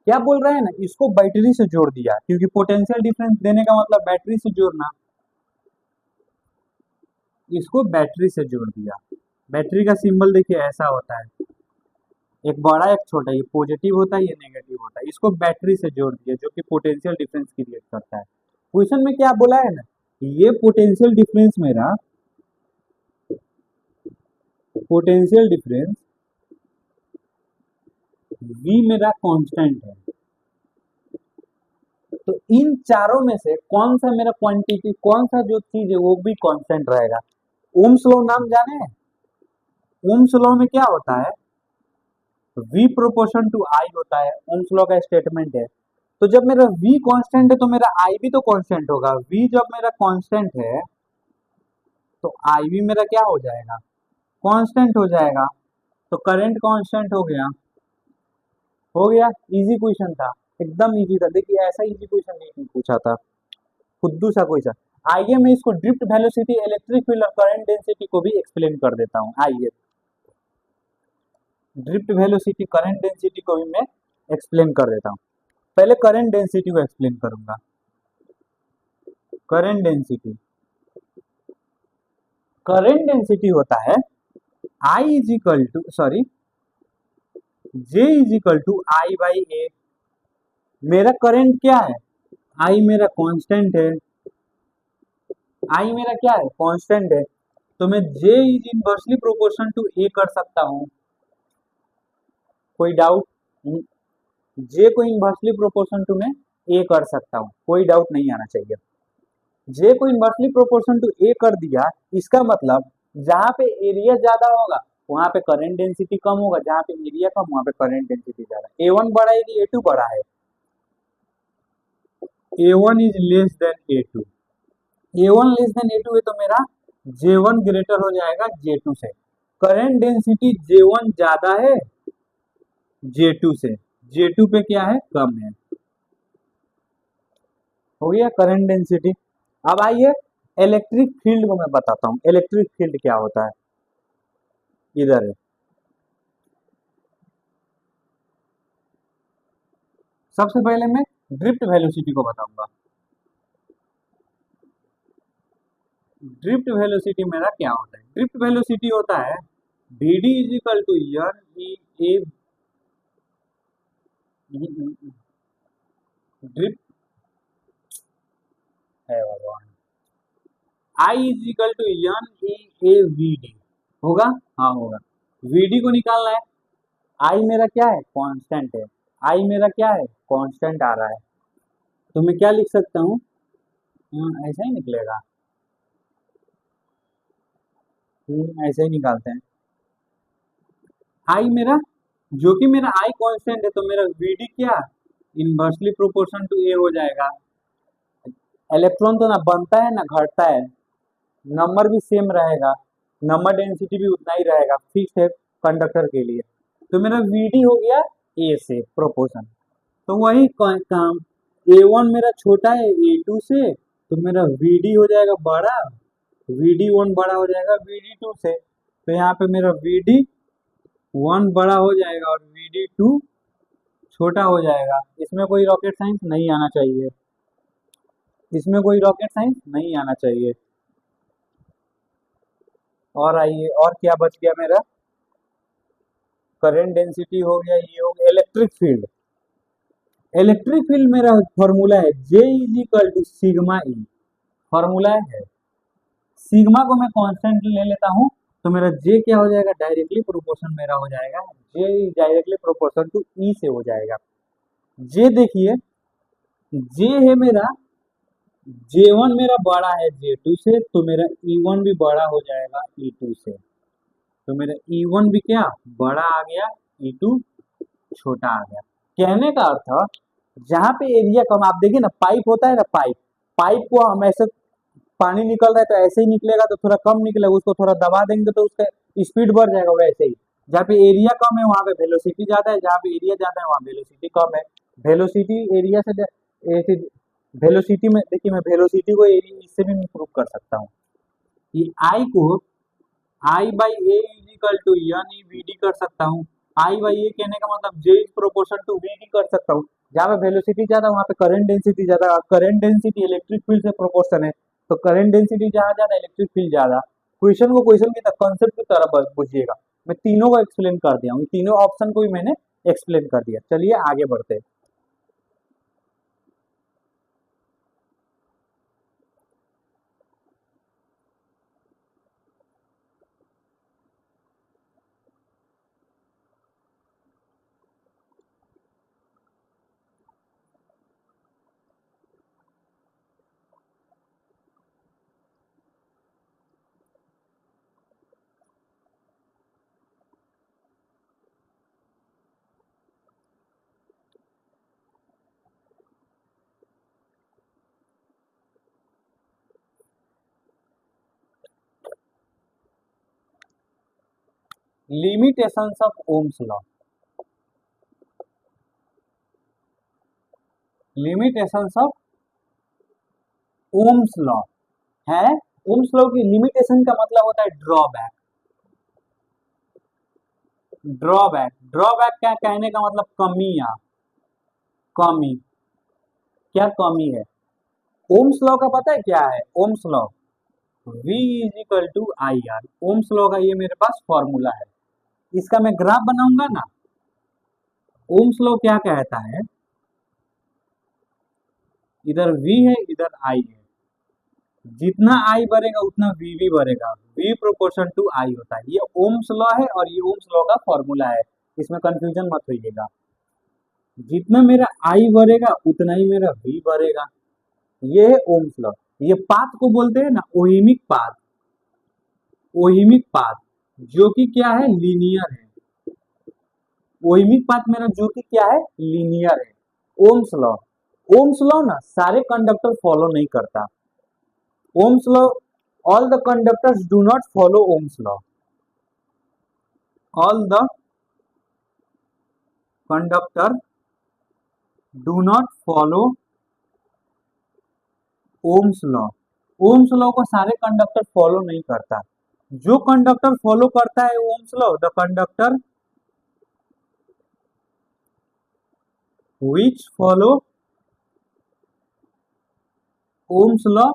क्या बोल रहे हैं ना, इसको बैटरी से जोड़ दिया, क्योंकि पोटेंशियल डिफरेंस देने का मतलब बैटरी से जोड़ना, इसको बैटरी से जोड़ दिया। बैटरी का सिंबल देखिए ऐसा होता है, एक बड़ा एक छोटा, ये पॉजिटिव होता है ये नेगेटिव होता है, इसको बैटरी से जोड़ दिया जो कि पोटेंशियल डिफरेंस क्रिएट करता है। क्वेश्चन में क्या बोला है ना, ये पोटेंशियल डिफरेंस मेरा, पोटेंशियल डिफरेंस V मेरा कांस्टेंट है, तो इन चारों में से कौन सा मेरा क्वांटिटी, कौन सा जो चीज है वो भी कांस्टेंट रहेगा। ओम्स लॉ नाम जाने हैं? ओम्स लॉ में क्या होता है, V प्रोपोर्शन टू I होता है, ओम्स लॉ का स्टेटमेंट है। तो जब मेरा V कांस्टेंट है तो मेरा I भी तो कांस्टेंट होगा। V जब मेरा कांस्टेंट है तो I भी मेरा क्या हो जाएगा, कांस्टेंट हो जाएगा। तो करंट कांस्टेंट हो गया। इजी क्वेश्चन था, एकदम इजी था। देखिए ऐसा इजी क्वेश्चन नहीं पूछा था, खुद्दू सा क्वेश्चन। आइए मैं इसको ड्रिफ्ट वेलोसिटी, इलेक्ट्रिक फील्ड और करंट डेंसिटी को भी एक्सप्लेन कर देता हूँ। आइए ड्रिफ्ट वेलोसिटी, करंट डेंसिटी को भी मैं एक्सप्लेन कर देता हूँ। पहले करंट डेंसिटी को एक्सप्लेन करूंगा। करंट डेंसिटी, करंट डेंसिटी होता है I is equal to, sorry, J is equal to I by A. मेरा करंट क्या है, I मेरा कांस्टेंट है, I मेरा क्या है, कांस्टेंट है, तो मैं J is inversely proportion to A कर सकता हूँ। कोई डाउट? J को इनवर्सली प्रोपोर्शन टू मैं A कर सकता हूँ, कोई डाउट नहीं आना चाहिए। J को इनवर्सली प्रोपोर्शन टू A कर दिया, इसका मतलब जहां पे एरिया ज्यादा होगा वहां पे करंट डेंसिटी कम होगा, जहां पे एरिया कम वहां पे करंट डेंसिटी ज्यादा। A1 बड़ा है कि A2 बड़ा है? A1 is less then A2। A1 less than A2 है तो मेरा J1 ग्रेटर हो जाएगा J2 से। करंट डेंसिटी J1 ज्यादा है J2 से, J2 पे क्या है, कम है। हो गया करंट डेंसिटी। अब आइए इलेक्ट्रिक फील्ड को मैं बताता हूँ। इलेक्ट्रिक फील्ड क्या होता है, इधर है। सबसे पहले मैं ड्रिफ्ट वेलोसिटी को बताऊंगा। ड्रिफ्ट वेलोसिटी मेरा क्या होता है, ड्रिफ्ट वेलोसिटी होता है Vd is equal to N E A, drift है भगवान, I is equal to N E A V D होगा। हाँ होगा। Vd को निकालना है, आई मेरा क्या है, कांस्टेंट है, आई मेरा क्या है, कांस्टेंट आ रहा है, तो मैं क्या लिख सकता हूँ, ऐसा ही निकलेगा। ऐसे ही निकालते हैं। आई मेरा, जो कि मेरा आई कांस्टेंट है तो मेरा Vd क्या, इनवर्सली प्रोपोर्शन टू ए हो जाएगा। इलेक्ट्रॉन तो ना बनता है ना घटता है, नंबर भी सेम रहेगा, नंबर डेंसिटी भी उतना ही रहेगा, फिक्स है कंडक्टर के लिए। तो मेरा Vd हो गया ए से प्रोपोर्शन, तो वही काम, A1 मेरा छोटा है A2 से, तो मेरा Vd हो जाएगा बड़ा, Vd1 बड़ा हो जाएगा Vd2 से, तो यहाँ पे मेरा Vd1 बड़ा हो जाएगा और Vd2 छोटा हो जाएगा। इसमें कोई रॉकेट साइंस नहीं आना चाहिए, इसमें कोई रॉकेट साइंस नहीं आना चाहिए। और आइए, और क्या बच गया मेरा, करंट डेंसिटी हो गया, ये हो गया इलेक्ट्रिक फील्ड। इलेक्ट्रिक फील्ड मेरा फॉर्मूला है J is equal to sigma E, formula है। सिग्मा को मैं कांस्टेंट ले लेता हूँ तो मेरा J क्या हो जाएगा, डायरेक्टली प्रोपोर्शन मेरा हो जाएगा, J directly proportion to E से हो जाएगा। J देखिए, J है मेरा, J1 मेरा बड़ा है J2 से, तो मेरा E1 भी बड़ा हो जाएगा E2 से, तो मेरा E1 भी क्या बड़ा आ गया, E2 छोटा आ गया। कहने का अर्थ, जहां पे एरिया कम, आप देखिए ना पाइप होता है ना, पाइप, पाइप को हम ऐसे, पानी निकल रहा है तो ऐसे ही निकलेगा, तो थोड़ा कम निकलेगा, उसको थोड़ा दबा देंगे तो उसका स्पीड बढ़ जाएगा। वैसे ही जहाँ पे एरिया कम है वहां पे वेलोसिटी ज्यादा है, जहाँ पे एरिया ज्यादा है वहां वेलोसिटी कम है। वेलोसिटी एरिया से, वेलोसिटी में देखिए, मैं वेलोसिटी को इससे भी प्रूव कर सकता हूँ कि आई को I by A is equal to N E V D कर सकता हूँ। आई वाई ये कहने का मतलब J is proportion to V भी कर सकता हूँ। जहाँ पे वेलोसिटी ज्यादा वहाँ पे करंट डेंसिटी ज्यादा, करंट डेंसिटी इलेक्ट्रिक फील्ड से प्रोपोर्शन है, तो करंट डेंसिटी जहाँ ज्यादा इलेक्ट्रिक फील्ड ज्यादा। क्वेश्चन को क्वेश्चन की कॉन्सेप्ट की तरह बुझिएगा। मैं तीनों को एक्सप्लेन कर दिया हूँ, तीनों ऑप्शन को भी मैंने एक्सप्लेन कर दिया। चलिए आगे बढ़ते हैं। Limitations of Ohm's law. Limitations of Ohm's law है। ओम्स लॉ की लिमिटेशन का मतलब होता है ड्रॉबैक। ड्रॉबैक, ड्रॉबैक क्या कहने का मतलब कमियां, कमी, क्या कमी है। ओम्स लॉ का पता है क्या है? Ohm's law V is equal to I R. Ohm's law का ये मेरे पास फॉर्मूला है, इसका मैं ग्राफ बनाऊंगा ना। ओम्स लॉ क्या कहता है, इधर V है इधर I है, जितना I बढ़ेगा उतना V भी बढ़ेगा। V प्रोपोर्शन टू I होता है। ये ओम्स लॉ है और ये ओम्स लॉ का फॉर्मूला है, इसमें कंफ्यूजन मत होइएगा। जितना मेरा I बढ़ेगा उतना ही मेरा V बढ़ेगा। ये है ओम्स लॉ। ये पाथ को बोलते हैं ना ओहिमिक पाथ। ओहिमिक पाथ जो कि क्या है, लीनियर है। ओहिमिक पाथ मेरा जो कि क्या है, लीनियर है। ओम्स लॉ, ओम्स लॉ ना सारे कंडक्टर फॉलो नहीं करता। Ohm's law, all the conductors do not follow Ohm's law. All the conductor do not follow ohms law. Ohm's law को सारे कंडक्टर फॉलो नहीं करता। जो कंडक्टर फॉलो करता है Ohm's law, the conductor which follow Ohm's law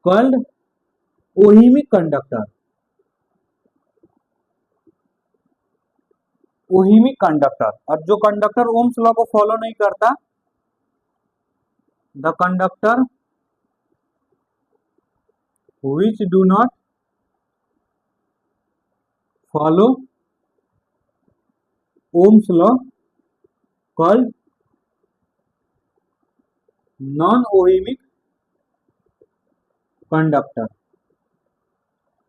called ohmic conductor। ohmic conductor, और जो conductor Ohm's law को फॉलो नहीं करता, the conductor which do not follow Ohm's law called non ohmic conductor.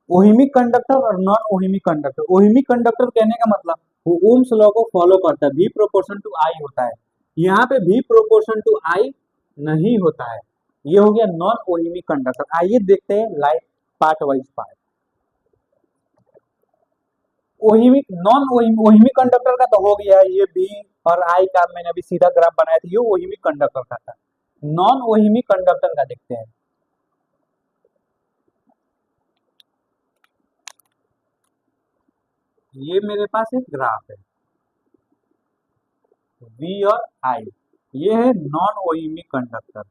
Ohmic conductor और non ohmic conductor. Ohmic conductor कहने का मतलब वो ओम्स लॉ को फॉलो करता है, V प्रोपोर्शन टू I होता है। यहाँ पे V प्रोपोर्शन टू I नहीं होता है। ये हो गया नॉन ओहिमिक कंडक्टर। आइए देखते हैं light part wise part. Ohmic, non ohmic conductor का तो हो गया, ये V और I का मैंने अभी सीधा ग्राफ बनाया था, ये ओहिमिक कंडक्टर का था। नॉन ओहिमिक कंडक्टर का देखते हैं। ये मेरे पास एक ग्राफ है V और I, ये है non ohmic conductor.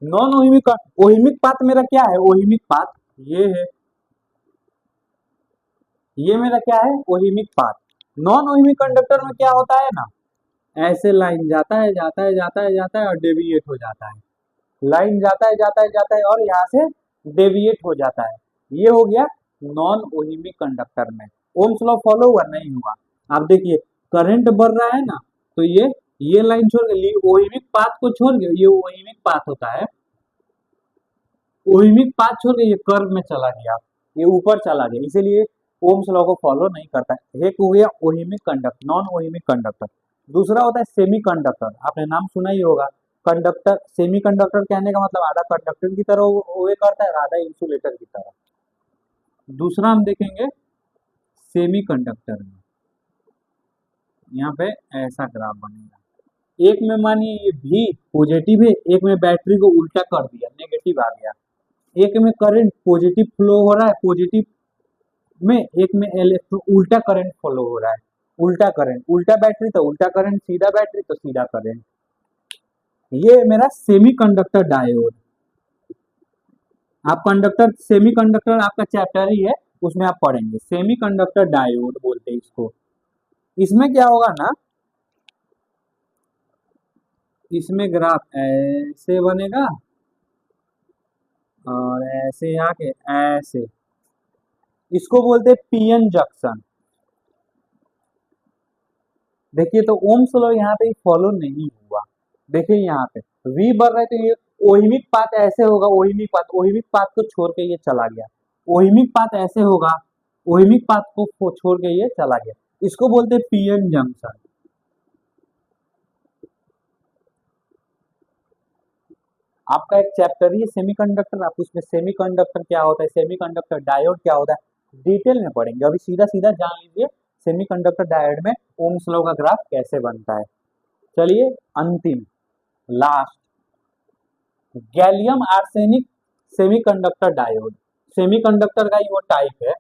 Non ओहिमिक, ओहिमिक path मेरा क्या है, ओहिमिक पाथ ये है, ये मेरा क्या है, ओहिमिक पाथ। नॉन ओहिमिक कंडक्टर में क्या होता है ना, ऐसे लाइन जाता है जाता है जाता है जाता है और डेविएट हो जाता है। लाइन जाता है जाता है जाता है और यहाँ से डेविएट हो जाता है। ये हो गया नॉन ओहिमिक कंडक्टर में। ओम्स लॉ फॉलो हुआ नहीं हुआ। आप देखिए करंट बढ़ रहा है ना, तो ये लाइन छोड़ के ओहिमिक पाथ को छोड़ के, ये ओहिमिक पाथ होता है। ओहिमिक पाथ छोड़ के ये कर्व में चला गया, ये ऊपर चला गया, इसीलिए ओम्स लॉ को फॉलो नहीं करता है। एक हो गया ओहिमिक कंडक्टर, नॉन ओहिमिक कंडक्टर। दूसरा होता है सेमी कंडक्टर, आपने नाम सुना ही होगा। कंडक्टर, सेमी कंडक्टर कहने का मतलब आधा कंडक्टर की तरह वो करता है, आधा इंसुलेटर की तरह। दूसरा हम देखेंगे सेमी कंडक्टर में, यहाँ पे ऐसा ग्राफ बनेगा। एक में मानिए ये भी पॉजिटिव है, एक में बैटरी को उल्टा कर दिया, नेगेटिव आ गया। एक में करंट पॉजिटिव फ्लो हो रहा है, पॉजिटिव में, एक में इलेक्ट्रो उल्टा करंट फ्लो हो रहा है, उल्टा करंट, उल्टा बैटरी तो उल्टा करंट, सीधा बैटरी तो सीधा करंट। ये मेरा सेमीकंडक्टर डायोड। आप कंडक्टर, सेमीकंडक्टर आपका चैप्टर ही है, उसमें आप पढ़ेंगे। सेमीकंडक्टर डायोड बोलते हैं इसको। इसमें क्या होगा ना, इसमें ग्राफ ऐसे बनेगा और ऐसे आके ऐसे, इसको बोलते हैं पीएन जंक्शन। देखिए तो ओम्स लॉ यहाँ पे फॉलो नहीं हुआ। देखिए यहाँ पे v बढ़ रहा है तो ये ओहिमिक पाथ ऐसे होगा, ओहिमिक पाथ, ओहिमिक पाथ को छोड़ के ये चला गया, ओहिमिक पाथ ऐसे होगा, ओहिमिक पाथ को छोड़ के ये चला गया, इसको बोलते हैं पीएन जंक्शन। आपका एक चैप्टर ही है सेमीकंडक्टर, आप उसमें सेमीकंडक्टर क्या होता है, सेमीकंडक्टर डायोड क्या होता है, डिटेल में पढ़ेंगे। अभी सीधा सीधा जान लीजिए सेमीकंडक्टर डायोड में ओम्स लॉ का ग्राफ कैसे बनता है। चलिए अंतिम, last, gallium arsenic semiconductor diode. Semiconductor का ही वो टाइप है।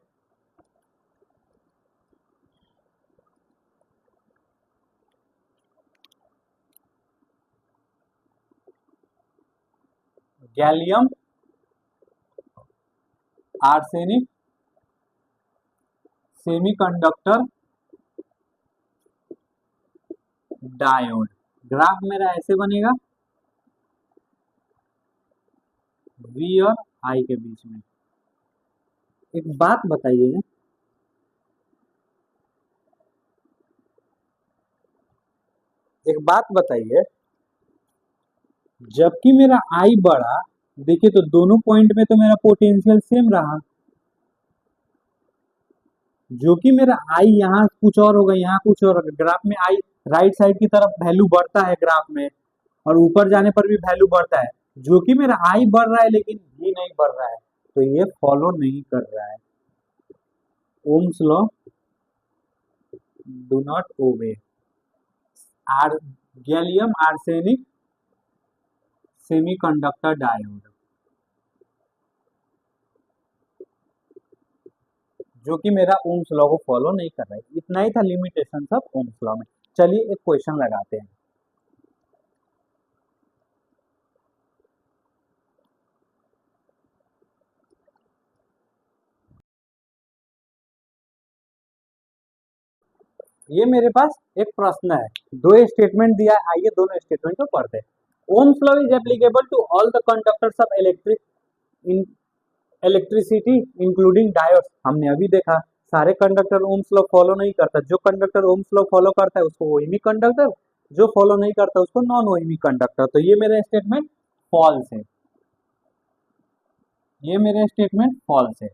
Gallium arsenic semiconductor diode. Graph मेरा ऐसे बनेगा, वी और आई के बीच में। एक बात बताइए, एक बात बताइए, जबकि मेरा आई बढ़ा, देखिए तो दोनों पॉइंट में तो मेरा पोटेंशियल सेम रहा, जो कि मेरा आई यहाँ कुछ और होगा, यहाँ कुछ और होगा। ग्राफ में आई राइट साइड की तरफ वैल्यू बढ़ता है ग्राफ में, और ऊपर जाने पर भी वैल्यू बढ़ता है, जो कि मेरा आई बढ़ रहा है लेकिन भी नहीं बढ़ रहा है, तो ये फॉलो नहीं कर रहा है। Ohm's law do not obey. Are gallium arsenic semiconductor diode, जो कि मेरा ओम्स लॉ को फॉलो नहीं कर रहा है। इतना ही था लिमिटेशन सब ओम्स लॉ में। चलिए एक क्वेश्चन लगाते हैं। ये मेरे पास एक प्रश्न है, दो स्टेटमेंट दिया है, आइए दोनों स्टेटमेंट को पढ़ते हैं। Ohm's law is applicable to all the conductors of electric in electricity including diodes. हमने अभी देखा सारे कंडक्टर ओम्स लॉ फॉलो नहीं करता, जो कंडक्टर ओम्स लॉ फॉलो करता है उसको ओहिमिक कंडक्टर, जो फॉलो नहीं करता उसको नॉन ओहिमिक कंडक्टर। तो ये मेरा स्टेटमेंट फॉल्स है, ये मेरा स्टेटमेंट फॉल्स है।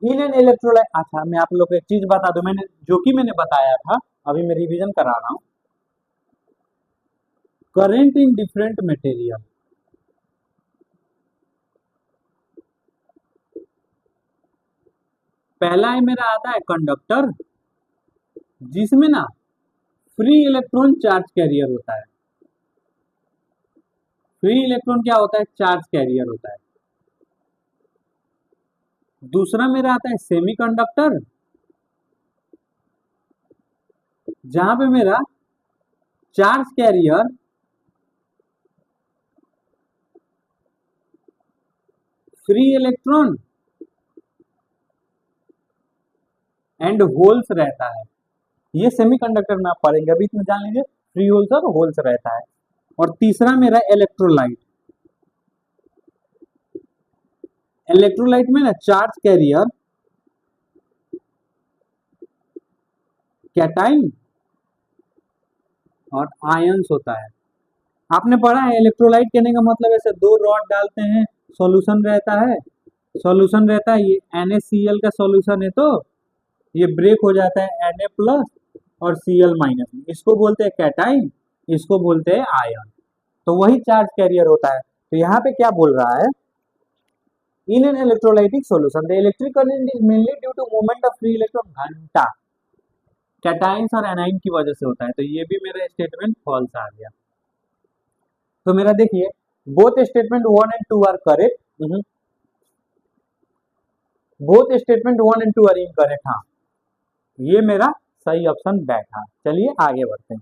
इन एन इलेक्ट्रोलाइट, अच्छा मैं आप लोग को एक चीज बता दूं, मैंने जो कि मैंने बताया था, अभी मैं रिवीजन करा रहा हूं। करंट इन डिफरेंट मटेरियल, पहला है मेरा आता है कंडक्टर, जिसमें ना फ्री इलेक्ट्रॉन चार्ज कैरियर होता है। फ्री इलेक्ट्रॉन क्या होता है, चार्ज कैरियर होता है। दूसरा मेरा आता है सेमीकंडक्टर, जहां पे मेरा charge carrier free electron and holes रहता है। ये सेमीकंडक्टर में आप पढ़ेंगे, अभी इसमें जान लीजिए फ्री होल्स और होल्स रहता है। और तीसरा मेरा इलेक्ट्रोलाइट, इलेक्ट्रोलाइट में ना चार्ज कैरियर कैटाइन और आयंस होता है। आपने पढ़ा है इलेक्ट्रोलाइट कहने का मतलब ऐसे दो रॉड डालते हैं, सॉल्यूशन रहता है, सॉल्यूशन रहता है, ये NaCl का सॉल्यूशन है, तो ये ब्रेक हो जाता है Na प्लस और Cl माइनस में, इसको बोलते हैं कैटाइन, इसको बोलते हैं आयन। तो वही चार्ज कैरियर होता है। तो यहाँ पे क्या बोल रहा है, in an electrolytic solution the electric current is mainly due to movement of free electron, घंटा कैटाइंस और एनाइन की वजह से होता है। तो ये भी मेरा स्टेटमेंट फॉल्स आ गया। तो मेरा देखिए both statement 1 and 2 are correct. Both statement 1 and 2 are incorrect. हाँ, ये मेरा सही ऑप्शन बैठा। चलिए आगे बढ़ते हैं।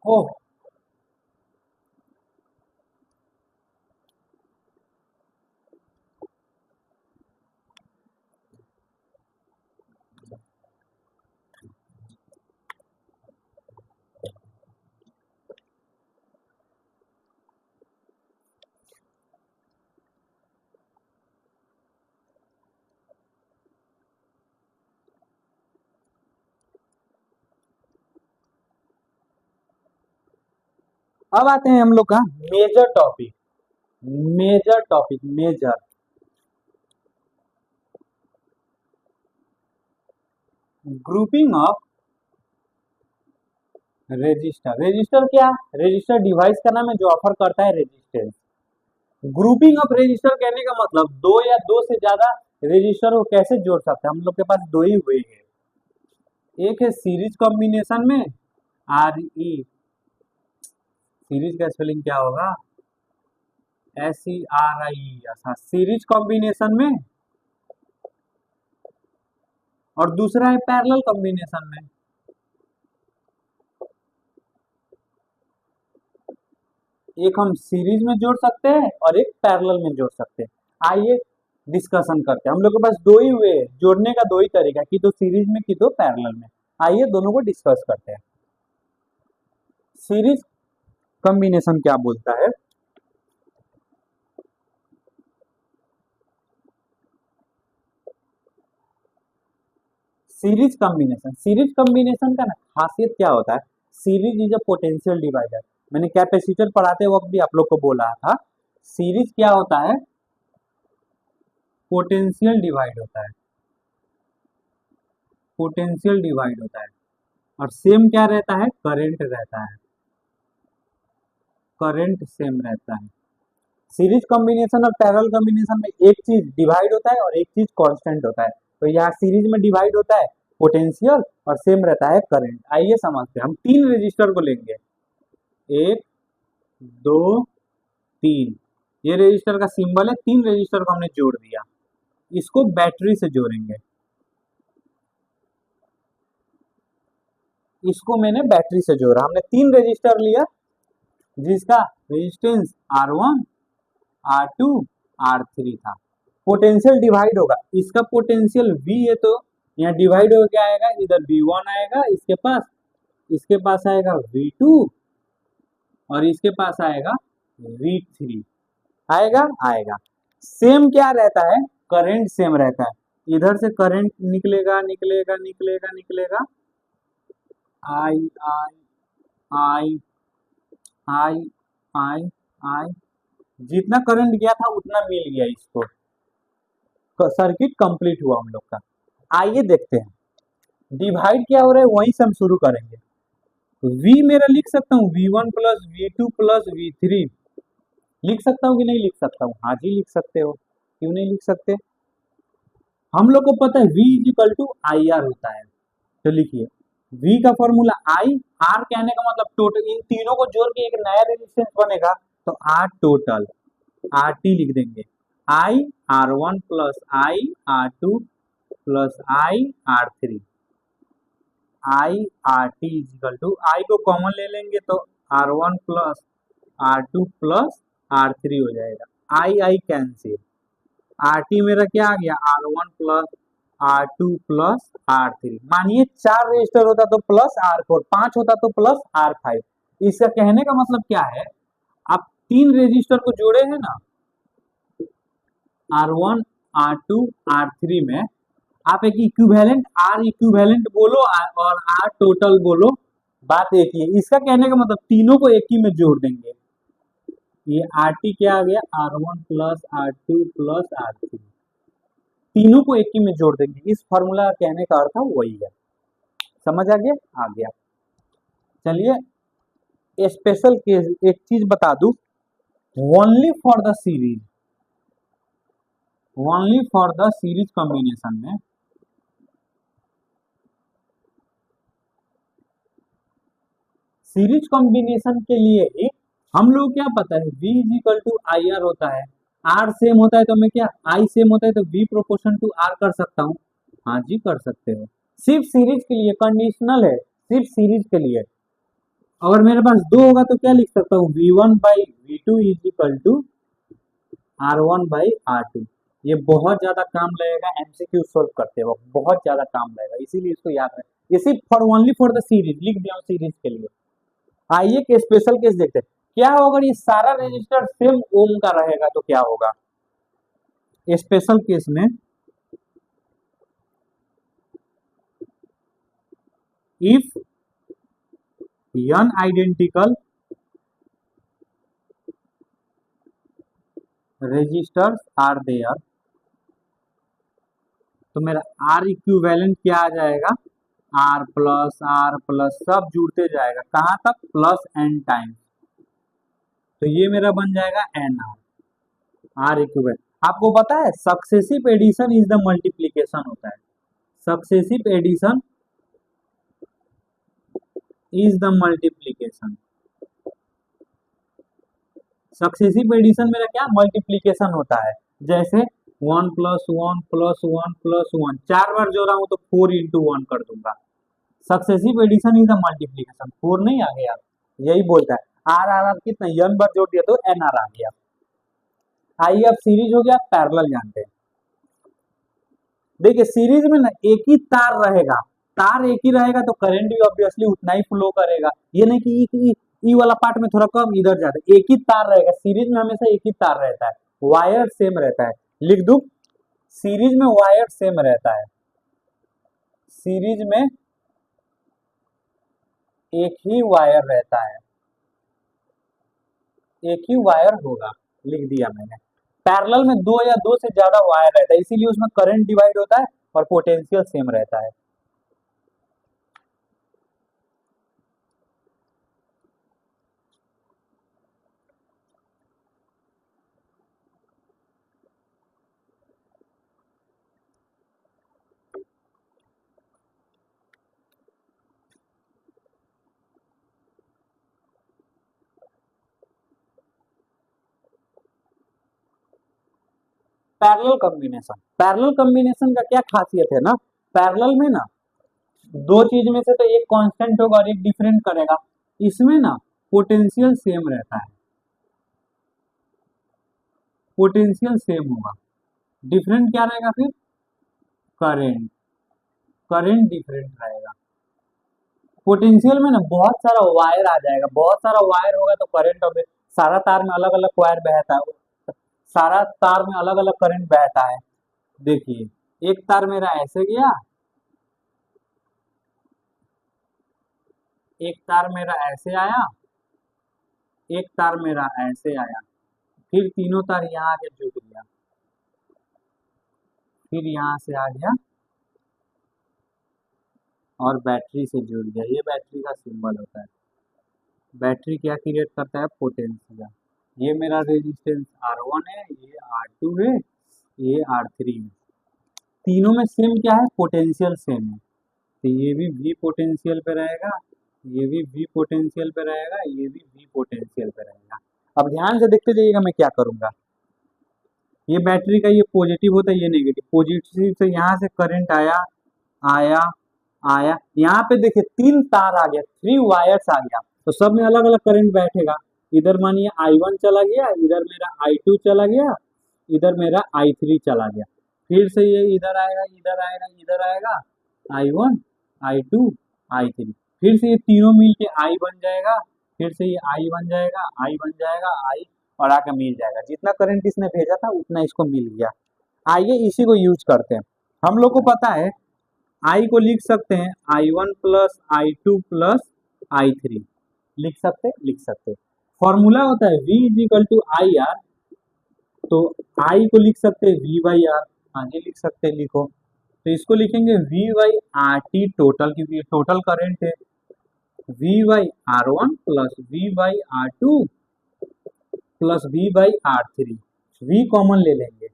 ओह, अब आते हैं हम लोग का major topic. Major grouping of resistor. Resistor क्या? रजिस्टर डिवाइस का नाम है जो ऑफर करता है रेजिस्टेंस। ग्रुपिंग ऑफ रजिस्टर कहने का मतलब दो या दो से ज्यादा रजिस्टर को कैसे जोड़ सकते हैं। हम लोग के पास दो ही हुए हैं। एक है सीरीज कॉम्बिनेशन में, आर ई, सीरीज का स्पेलिंग क्या होगा? SERIE। अच्छा, सीरीज कॉम्बिनेशन में, और दूसरा है पैरेलल कॉम्बिनेशन में। एक हम सीरीज में जोड़ सकते हैं और एक पैरेलल में जोड़ सकते हैं। आइए डिस्कशन करते हैं। हम लोग के पास दो ही हुए हैं, जोड़ने का दो ही तरीका, कि तो सीरीज में कि तो पैरेलल में। आइए दोनों को डिस्कस करते हैं। सीरीज कॉम्बिनेशन क्या बोलता है? सीरीज कॉम्बिनेशन का ना खासियत क्या होता है? Series is a potential divider. मैंने कैपेसिटर पढ़ाते वक्त भी आप लोग को बोला था, सीरीज क्या होता है? पोटेंशियल डिवाइड होता है। पोटेंशियल डिवाइड होता है। और सेम क्या रहता है? करंट रहता है। करंट सेम रहता है। सीरीज कॉम्बिनेशन और पैरेलल कॉम्बिनेशन में एक चीज डिवाइड होता है और एक चीज कांस्टेंट होता है। तो यहाँ सीरीज में डिवाइड होता है पोटेंशियल और सेम रहता है करंट। आइए समझते हैं। हम तीन रजिस्टर को लेंगे, एक, दो, तीन। ये रजिस्टर का सिंबल है। तीन रजिस्टर को हमने जोड़ दिया। इसको बैटरी से जोड़ेंगे। इसको मैंने बैटरी से जोड़ा। हमने तीन रजिस्टर लिया जिसका रेजिस्टेंस R1, R2, R3 था। पोटेंशियल डिवाइड होगा। इसका पोटेंशियल V है तो यहाँ डिवाइड हो क्या आएगा? इधर V1 आएगा इसके पास आएगा V2 और इसके पास आएगा V3। आएगा। सेम क्या रहता है? करंट सेम रहता है। इधर से करंट निकलेगा निकलेगा निकलेगा निकलेगा, आई आई आई आई आई आई, जितना करंट गया था उतना मिल गया इसको। सर्किट कंप्लीट हुआ हम लोग का। आइए देखते हैं डिवाइड क्या हो रहा है, वहीं से हम शुरू करेंगे। V मेरा लिख सकता हूँ V1 plus V2 plus V3। लिख सकता हूँ कि नहीं लिख सकता हूँ? हाँ जी लिख सकते हो। क्यों नहीं लिख सकते? हम लोग को पता है V is equal to IR होता है। तो लिखिए V का फॉर्मूला I, R कहने का मतलब टोटल। इन तीनों को जोड़ के एक नया रेजिस्टेंस बनेगा तो R टोटल, RT लिख देंगे। I R1 plus I R2 plus I R3। I RT is equal to, I को कॉमन ले लेंगे तो R1 plus R2 plus R3 हो जाएगा। I cancel. RT मेरा क्या आ गया? R1 plus R2 plus R3। मानिए चार रजिस्टर होता तो प्लस R4, पांच होता तो प्लस R5। इसका कहने का मतलब क्या है? आप तीन रजिस्टर को जोड़े हैं ना, R1, R2, R3 में, आप एक इक्विवेलेंट R इक्विवेलेंट बोलो और R टोटल बोलो, बात एक ही है। इसका कहने का मतलब तीनों को एक ही में जोड़ देंगे। ये RT क्या आ गया? R1 plus R2 plus R3। तीनों को एक ही में जोड़ देंगे। इस फॉर्मूला का कहने का अर्थ वही है। समझ आ गया? आ गया। चलिए स्पेशल केस एक चीज बता दूं, only for the series, only for the series combination में सीरीज कॉम्बिनेशन के लिए ही हम लोग क्या पता है V is equal to IR होता है। आर सेम होता है तो मैं क्या, आई सेम होता है तो वी प्रोपोर्शन टू आर कर सकता हूँ। हाँ जी कर सकते हो, सिर्फ सीरीज के लिए कंडीशनल है, सिर्फ सीरीज के लिए। अगर मेरे पास दो होगा तो क्या लिख सकता हूँ, V1/V2 is equal to R1/R2। ये बहुत ज्यादा काम लगेगा एमसीक्यू सोल्व करते वक्त, बहुत ज्यादा काम लगेगा, इसीलिए इसको याद रखें। ये सिर्फ for only for the series लिख दिया हूँ, सीरीज के लिए। आइए के स्पेशल केस देखते हैं, क्या होगा अगर ये सारा रजिस्टर सेम ओम का रहेगा तो क्या होगा। स्पेशल केस में if n identical resistors are there, तो मेरा आर इक्विवेलेंट क्या आ जाएगा, आर प्लस सब जुड़ते जाएगा कहां तक, प्लस एन टाइम, तो ये मेरा बन जाएगा एन आर इक्विवेलेंट। आपको पता है successive addition is the multiplication होता है, successive addition is the multiplication, successive addition मेरा क्या मल्टीप्लीकेशन होता है। जैसे 1+1+1+1 चार बार जोड़ा हूं तो 4 × 1 कर दूंगा, successive addition is the multiplication, 4 नहीं आ गया, यही बोलता है। आर आर आर कितना n बार जोड़ दिया तो एन आर आ गया। आइए अब सीरीज हो गया, पैरेलल जानते हैं। देखिए सीरीज में ना एक ही तार रहेगा, तार एक ही रहेगा तो करंट भी ऑब्वियसली उतना ही फ्लो करेगा, ये नहीं कि ई वाला पार्ट में थोड़ा कम इधर जाता है, एक ही तार रहेगा, सीरीज में हमेशा एक ही तार रहता है, वायर सेम रहता है। लिख दू, सीरीज में वायर सेम रहता है, सीरीज में एक ही वायर रहता है, एक ही वायर होगा, लिख दिया मैंने। पैरेलल में दो या दो से ज्यादा वायर रहता है, इसीलिए उसमें करंट डिवाइड होता है और पोटेंशियल सेम रहता है। पैरेलल कॉम्बिनेशन, पैरेलल कॉम्बिनेशन का क्या खासियत है ना, पैरेलल में ना दो चीज में से तो एक कांस्टेंट होगा और एक डिफरेंट करेगा, इसमें ना पोटेंशियल सेम रहता है, पोटेंशियल सेम होगा, डिफरेंट क्या रहेगा फिर, करंट, करंट डिफरेंट रहेगा। पोटेंशियल में ना बहुत सारा वायर आ जाएगा, बहुत सारा वायर होगा तो करंट और सारा तार में अलग अलग वायर बहता है, सारा तार में अलग अलग करंट बहता है। देखिए एक तार मेरा ऐसे गया, एक तार मेरा ऐसे आया, एक तार मेरा ऐसे आया, फिर तीनों तार यहाँ आके जुड़ गया, फिर यहाँ से आ गया और बैटरी से जुड़ गया, ये बैटरी का सिंबल होता है। बैटरी क्या क्रिएट करता है, पोटेंशियल। ये मेरा रेजिस्टेंस R1 है, ये R2 है, ये R3 है, तीनों में सेम क्या है, पोटेंशियल सेम है, तो ये भी V पोटेंशियल पे रहेगा, ये भी V पोटेंशियल पे रहेगा, ये भी V पोटेंशियल पे रहेगा। अब ध्यान से देखते जाइएगा मैं क्या करूंगा, ये बैटरी का ये पॉजिटिव होता है, ये नेगेटिव, पॉजिटिव से यहाँ से करंट आया आया आया, यहाँ पे देखिए तीन तार आ गया, 3 वायर्स आ गया, तो सब में अलग अलग करंट बैठेगा। इधर मानिए I1 चला गया, इधर मेरा I2 चला गया, इधर मेरा I3 चला गया, फिर से ये इधर आएगा इधर आएगा इधर आएगा, I1 I2 I3, फिर से ये तीनों मिल के I बन जाएगा, फिर से ये I बन जाएगा, I बन जाएगा I, और आके मिल जाएगा, जितना करंट इसने भेजा था उतना इसको मिल गया। आइए इसी को यूज करते हैं। हम लोग को पता है आई को लिख सकते हैं I1+I2+I3, लिख सकते हैं। फॉर्मूला होता है V is to I R, तो आई को लिख सकते हैं V/R, आगे लिख सकते हैं, लिखो, तो इसको लिखेंगे V/RT टोटल, क्योंकि ये टोटल करंट है, V/R1 plus V/R2 plus V/R3, V common ले लेंगे,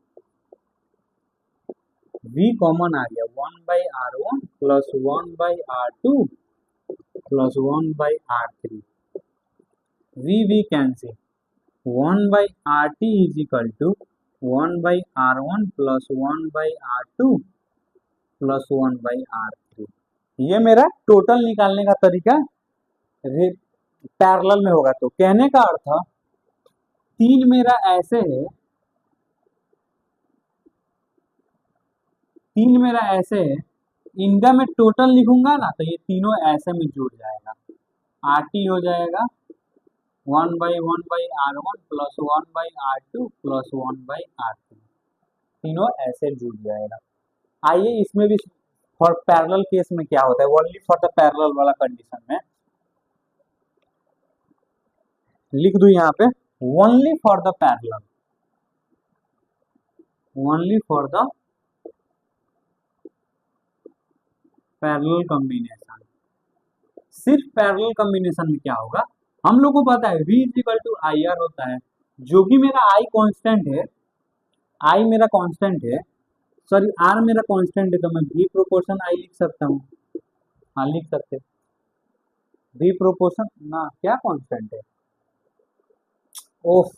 V कॉमन आ गया, 1/R1 plus 1/R2 plus 1/R3, V cancel, 1/RT is equal to 1/r1 plus 1/r2 plus 1/r3। ये मेरा टोटल निकालने का तरीका पैरेलल में होगा। तो कहने का अर्थ तीन मेरा ऐसे है, तीन मेरा ऐसे है, इनका मैं टोटल लिखूंगा ना तो ये तीनों ऐसे में जुड़ जाएगा। आर टी हो जाएगा 1/1/r1 plus 1/r2 plus 1/r3, तीनों ऐसे जुड़ जाएगा। आइए इसमें भी फॉर पैरेलल केस में क्या होता है, ओनली फॉर द पैरेलल वाला कंडीशन में लिख दूं यहाँ पे only for the parallel, only for the parallel combination. सिर्फ पैरेलल कॉम्बिनेशन में क्या होगा, हम लोग को पता है V is equal to I R होता है, जो कि मेरा I कांस्टेंट है, I मेरा कांस्टेंट है, सॉरी R मेरा कांस्टेंट है, तो मैं V प्रोपोर्शन I लिख सकता हूँ। हाँ लिख सकते, V प्रोपोर्शन ना क्या कांस्टेंट है, ओफ,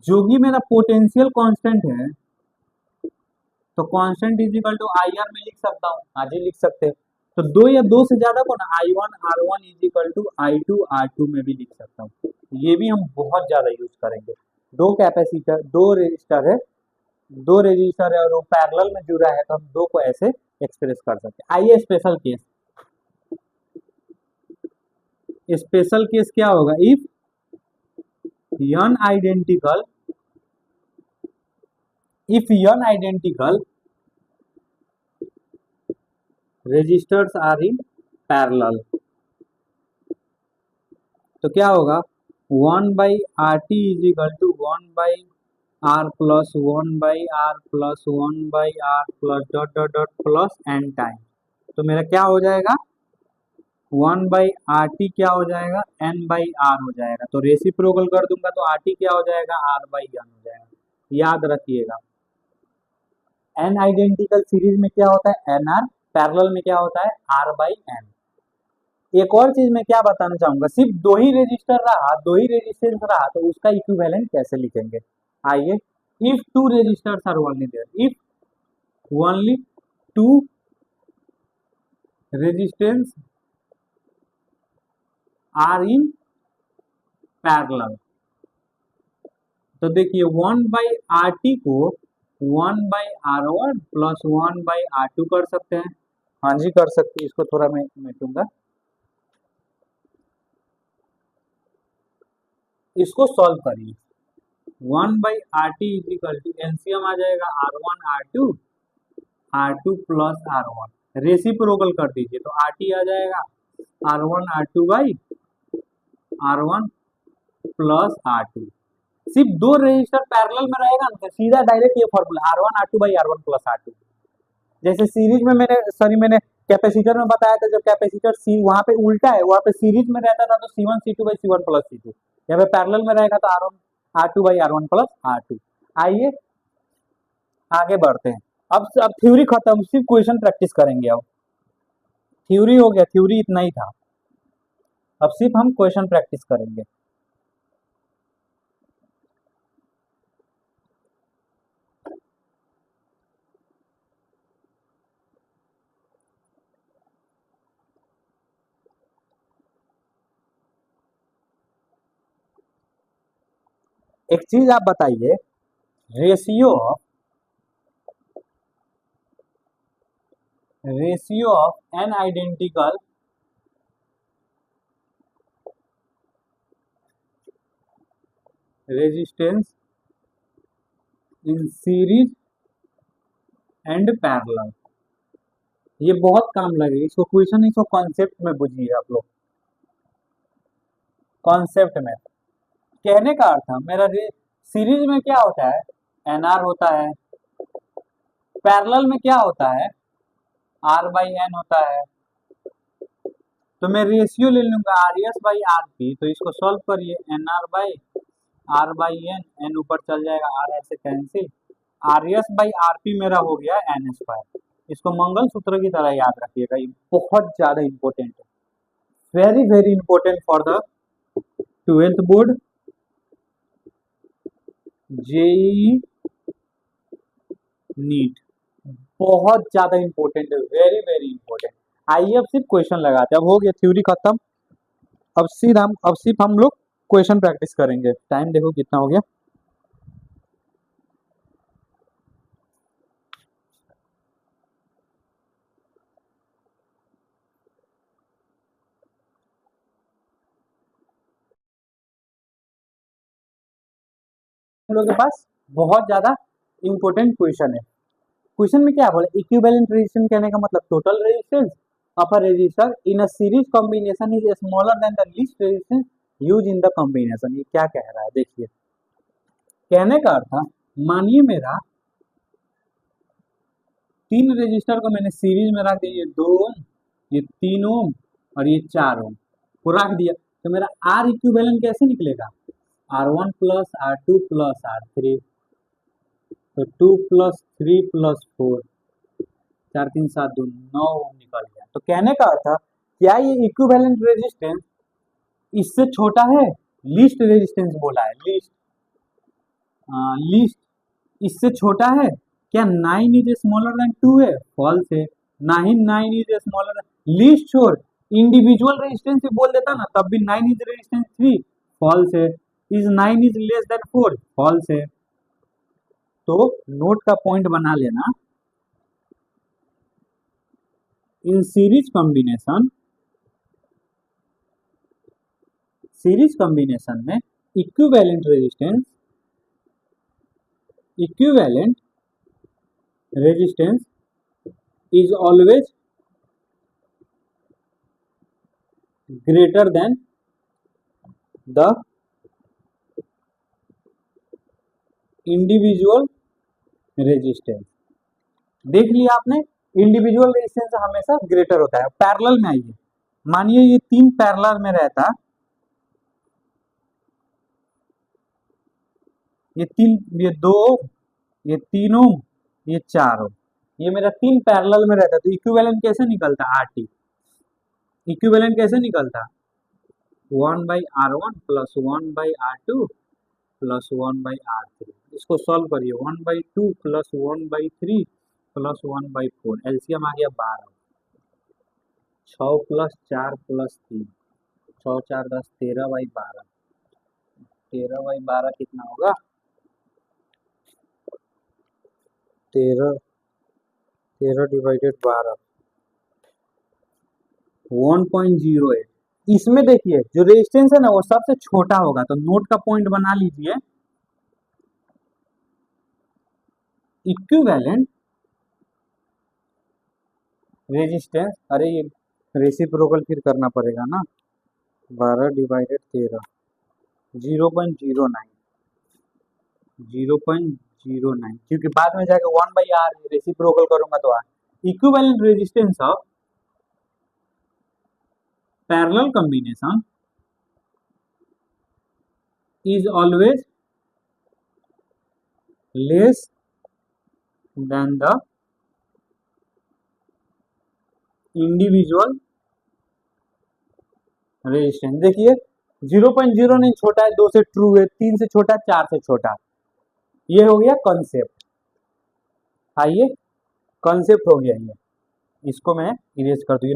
जो कि मेरा पोटेंशियल कांस्टेंट है, तो constant is equal to I R में लिख सकता हूँ। हाँ जी लिख सकते हैं। तो दो या दो से ज्यादा को ना I1 R1 is equal to I2 R2 में भी लिख सकता हूँ। ये भी हम बहुत ज्यादा यूज करेंगे। दो कैपेसिटर, दो रेजिस्टर है, दो रेजिस्टर है और वो पैरेलल में जुड़ा है, तो हम दो को ऐसे एक्सप्रेस कर सकते हैं। आइए स्पेशल केस, स्पेशल केस क्या होगा, if n identical, if n identical resistors are in parallel, तो क्या होगा 1/RT is equal to 1/R plus 1/R plus 1/R plus dot dot dot plus n time. तो मेरा क्या हो जाएगा 1/RT क्या हो जाएगा n/R हो जाएगा। तो रेसिप्रोकल कर दूंगा तो RT क्या हो जाएगा R/n हो जाएगा। याद रखिएगा n आइडेंटिकल सीरीज में क्या होता है NR, पैरेलल में क्या होता है R/n। एक और चीज मैं क्या बताना चाहूंगा, सिर्फ दो ही रेजिस्टर रहा, दो ही रेजिस्टेंस रहा, तो उसका इक्विवेलेंट कैसे लिखेंगे। आइए, if two resistors are only there, if only two resistance are in parallel, तो देखिए 1/RT को 1/R1 प्लस 1/R2 कर सकते हैं। हाँ जी कर सकते हैं, इसको थोड़ा मैं मिटूंगा, इसको सॉल्व करिए। 1/RT is equal to LCM आ जाएगा R1 R2 plus R1, reciprocal कर दीजिए तो RT आ जाएगा R1 R2 by R1 plus R2। सिर्फ दो रेजिस्टर पैरेलल में रहेगा ना तो सीधा डायरेक्ट ये formula R1 R2 by R1 plus R2। जैसे सीरीज में मैंने कैपेसिटर में बताया था, जब कैपेसिटर सी वहां पे उल्टा है, वहां पे सीरीज में रहता था तो C1 C2 by C1 plus C2, यहाँ पे पैरेलल में रहेगा तो R1 R2 by R1 plus R2। आइए आगे बढ़ते हैं। अब थ्योरी खत्म, सिर्फ क्वेश्चन प्रैक्टिस करेंगे। अब थ्योरी हो गया, थ्योरी इतना ही था, अब सिर्फ हम क्वेश्चन प्रैक्टिस करेंगे। एक चीज आप बताइए, ratio of an identical resistance in series and parallel, ये बहुत काम लगेगा। इसको क्वेश्चन, इसको कॉन्सेप्ट में बुझिए आप लोग, कॉन्सेप्ट में। कहने का अर्थ है मेरा सीरीज में क्या होता है NR होता है, पैरेलल में क्या होता है R/n होता है। तो मैं रेशियो ले लूंगा RS/RP, तो इसको सॉल्व करिए NR/R/n, n ऊपर चल जाएगा, R से कैंसिल, RS/RP मेरा हो गया n²। इसको मंगल सूत्र की तरह याद रखिएगा, ये बहुत ज्यादा इंपॉर्टेंट है, very very important for the 12th board JEE NEET बहुत ज्यादा इंपॉर्टेंट है, वेरी वेरी इंपॉर्टेंट। आइए अब सिर्फ क्वेश्चन लगाते हैं, अब हो गया थ्योरी खत्म। अब सिर्फ हम लोग क्वेश्चन प्रैक्टिस करेंगे। टाइम देखो कितना हो गया। हम लोग के पास बहुत ज्यादा इंपॉर्टेंट क्वेश्चन है। क्वेश्चन में क्या बोले, इक्विवेलेंट रेजिस्टेंस कहने का मतलब total resistance of a resistor in a series combination is smaller than the least resistance use in the combination. ये क्या कह रहा है देखिए। कहने का अर्थ था, मानिए मेरा 3 रेजिस्टर को मैंने सीरीज में रख दिया, ये 2 ओम, ये 3 ओम और ये 4 ओम को रख दिया, तो मेरा आर इक्विवेलेंट कैसे निकलेगा, R1 plus R2 plus R3, तो 2 प्लस 3 प्लस 4, 4 3 7 2 9 ओम निकल गया। तो कहने का अर्थ था, क्या ये इक्विवेलेंट रेजिस्टेंस इससे छोटा है, लीस्ट रेजिस्टेंस बोला है, लीस्ट लीस्ट इससे छोटा है क्या, 9 इज स्मॉलर देन 2 है, फॉल्स है। 9 इज स्मॉलर लीस्ट छोड़, इंडिविजुअल रेजिस्टेंस भी बोल देता ना तब भी 9 इज रेजिस्टेंस 3, फॉल्स है। Is 9 is less than 4, false है। तो नोट का पॉइंट बना लेना, इन सीरीज कॉम्बिनेशन में equivalent resistance, equivalent resistance is always greater than the individual resistance. देख लिया आपने, इंडिविजुअल रेजिस्टेंस हमेशा ग्रेटर होता है। पैरेलल में आइए, मानिए ये 3 पैरेलल में रहता, ये 2 ये 3 ओम ये 4 ओम, ये मेरा 3 पैरेलल में रहता, तो इक्विवेलेंट कैसे निकलता, आरटी इक्विवेलेंट कैसे निकलता, 1/R1 plus 1/R2 plus 1/R3। इसको सॉल्व करिए, 1/2 प्लस 1/3 प्लस 1/4, एलसीएम आ गया 12, 6 प्लस 4 प्लस 3, 6 4 10, 13/12, 13/12 कितना होगा, 13, 13 डिवाइडेड 12, 1.08। इसमें देखिए जो रेजिस्टेंस है ना वो सबसे छोटा होगा, तो नोट का पॉइंट बना लीजिए, इक्विवेलेंट रेजिस्टेंस, अरे ये रेसिप्रोकल फिर करना पड़ेगा ना, 12 डिवाइडेड 13, 0.09, 0.09, क्योंकि बाद में जाकर 1/R रेसिप्रोकल करूंगा तो R. Equivalent resistance of parallel combination is always less than the individual resistance. देखिए 0.0 नहीं छोटा है, 2 से ट्रू है, 3 से छोटा, 4 से छोटा, ये हो गया कॉन्सेप्ट। आइए कॉन्सेप्ट हो गया ये, इसको मैं इरेज कर दूंगी।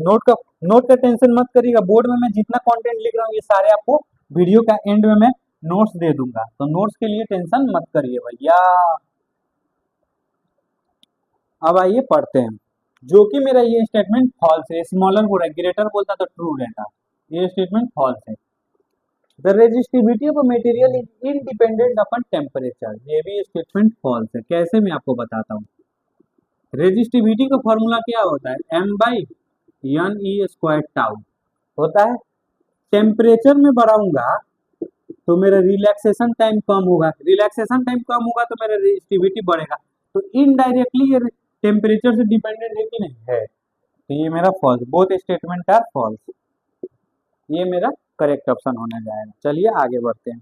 नोट का टेंशन मत करिएगा, बोर्ड में मैं जितना कंटेंट लिख रहा हूँ ये सारे आपको वीडियो का एंड में मैं नोट्स दे दूंगा, तो नोट्स के लिए टेंशन मत करिए भैया। अब आइए पढ़ते हैं, जो कि मेरा ये स्टेटमेंट फॉल्स है, स्मॉलर हो रहा है, ग्रेटर बोलता तो ट्रू रहता, ये स्टेटमेंट फॉल्स है। The resistivity of material is independent upon temperature, ये भी स्टेटमेंट फॉल्स है। कैसे, मैं आपको बताता हूँ। रेजिस्टिविटी का फॉर्मूला क्या होता है, M/N/E² टाउ होता है। टेम्परेचर में बढ़ाऊंगा तो मेरा रिलैक्सेशन टाइम कम होगा, रिलैक्सेशन टाइम कम होगा तो मेरा रेजिस्टिविटी बढ़ेगा, तो इनडायरेक्टली ये टेम्परेचर से डिपेंडेंट है कि नहीं है, तो ये मेरा false, both statement are false, ये मेरा करेक्ट ऑप्शन होने जाएगा। चलिए आगे बढ़ते हैं।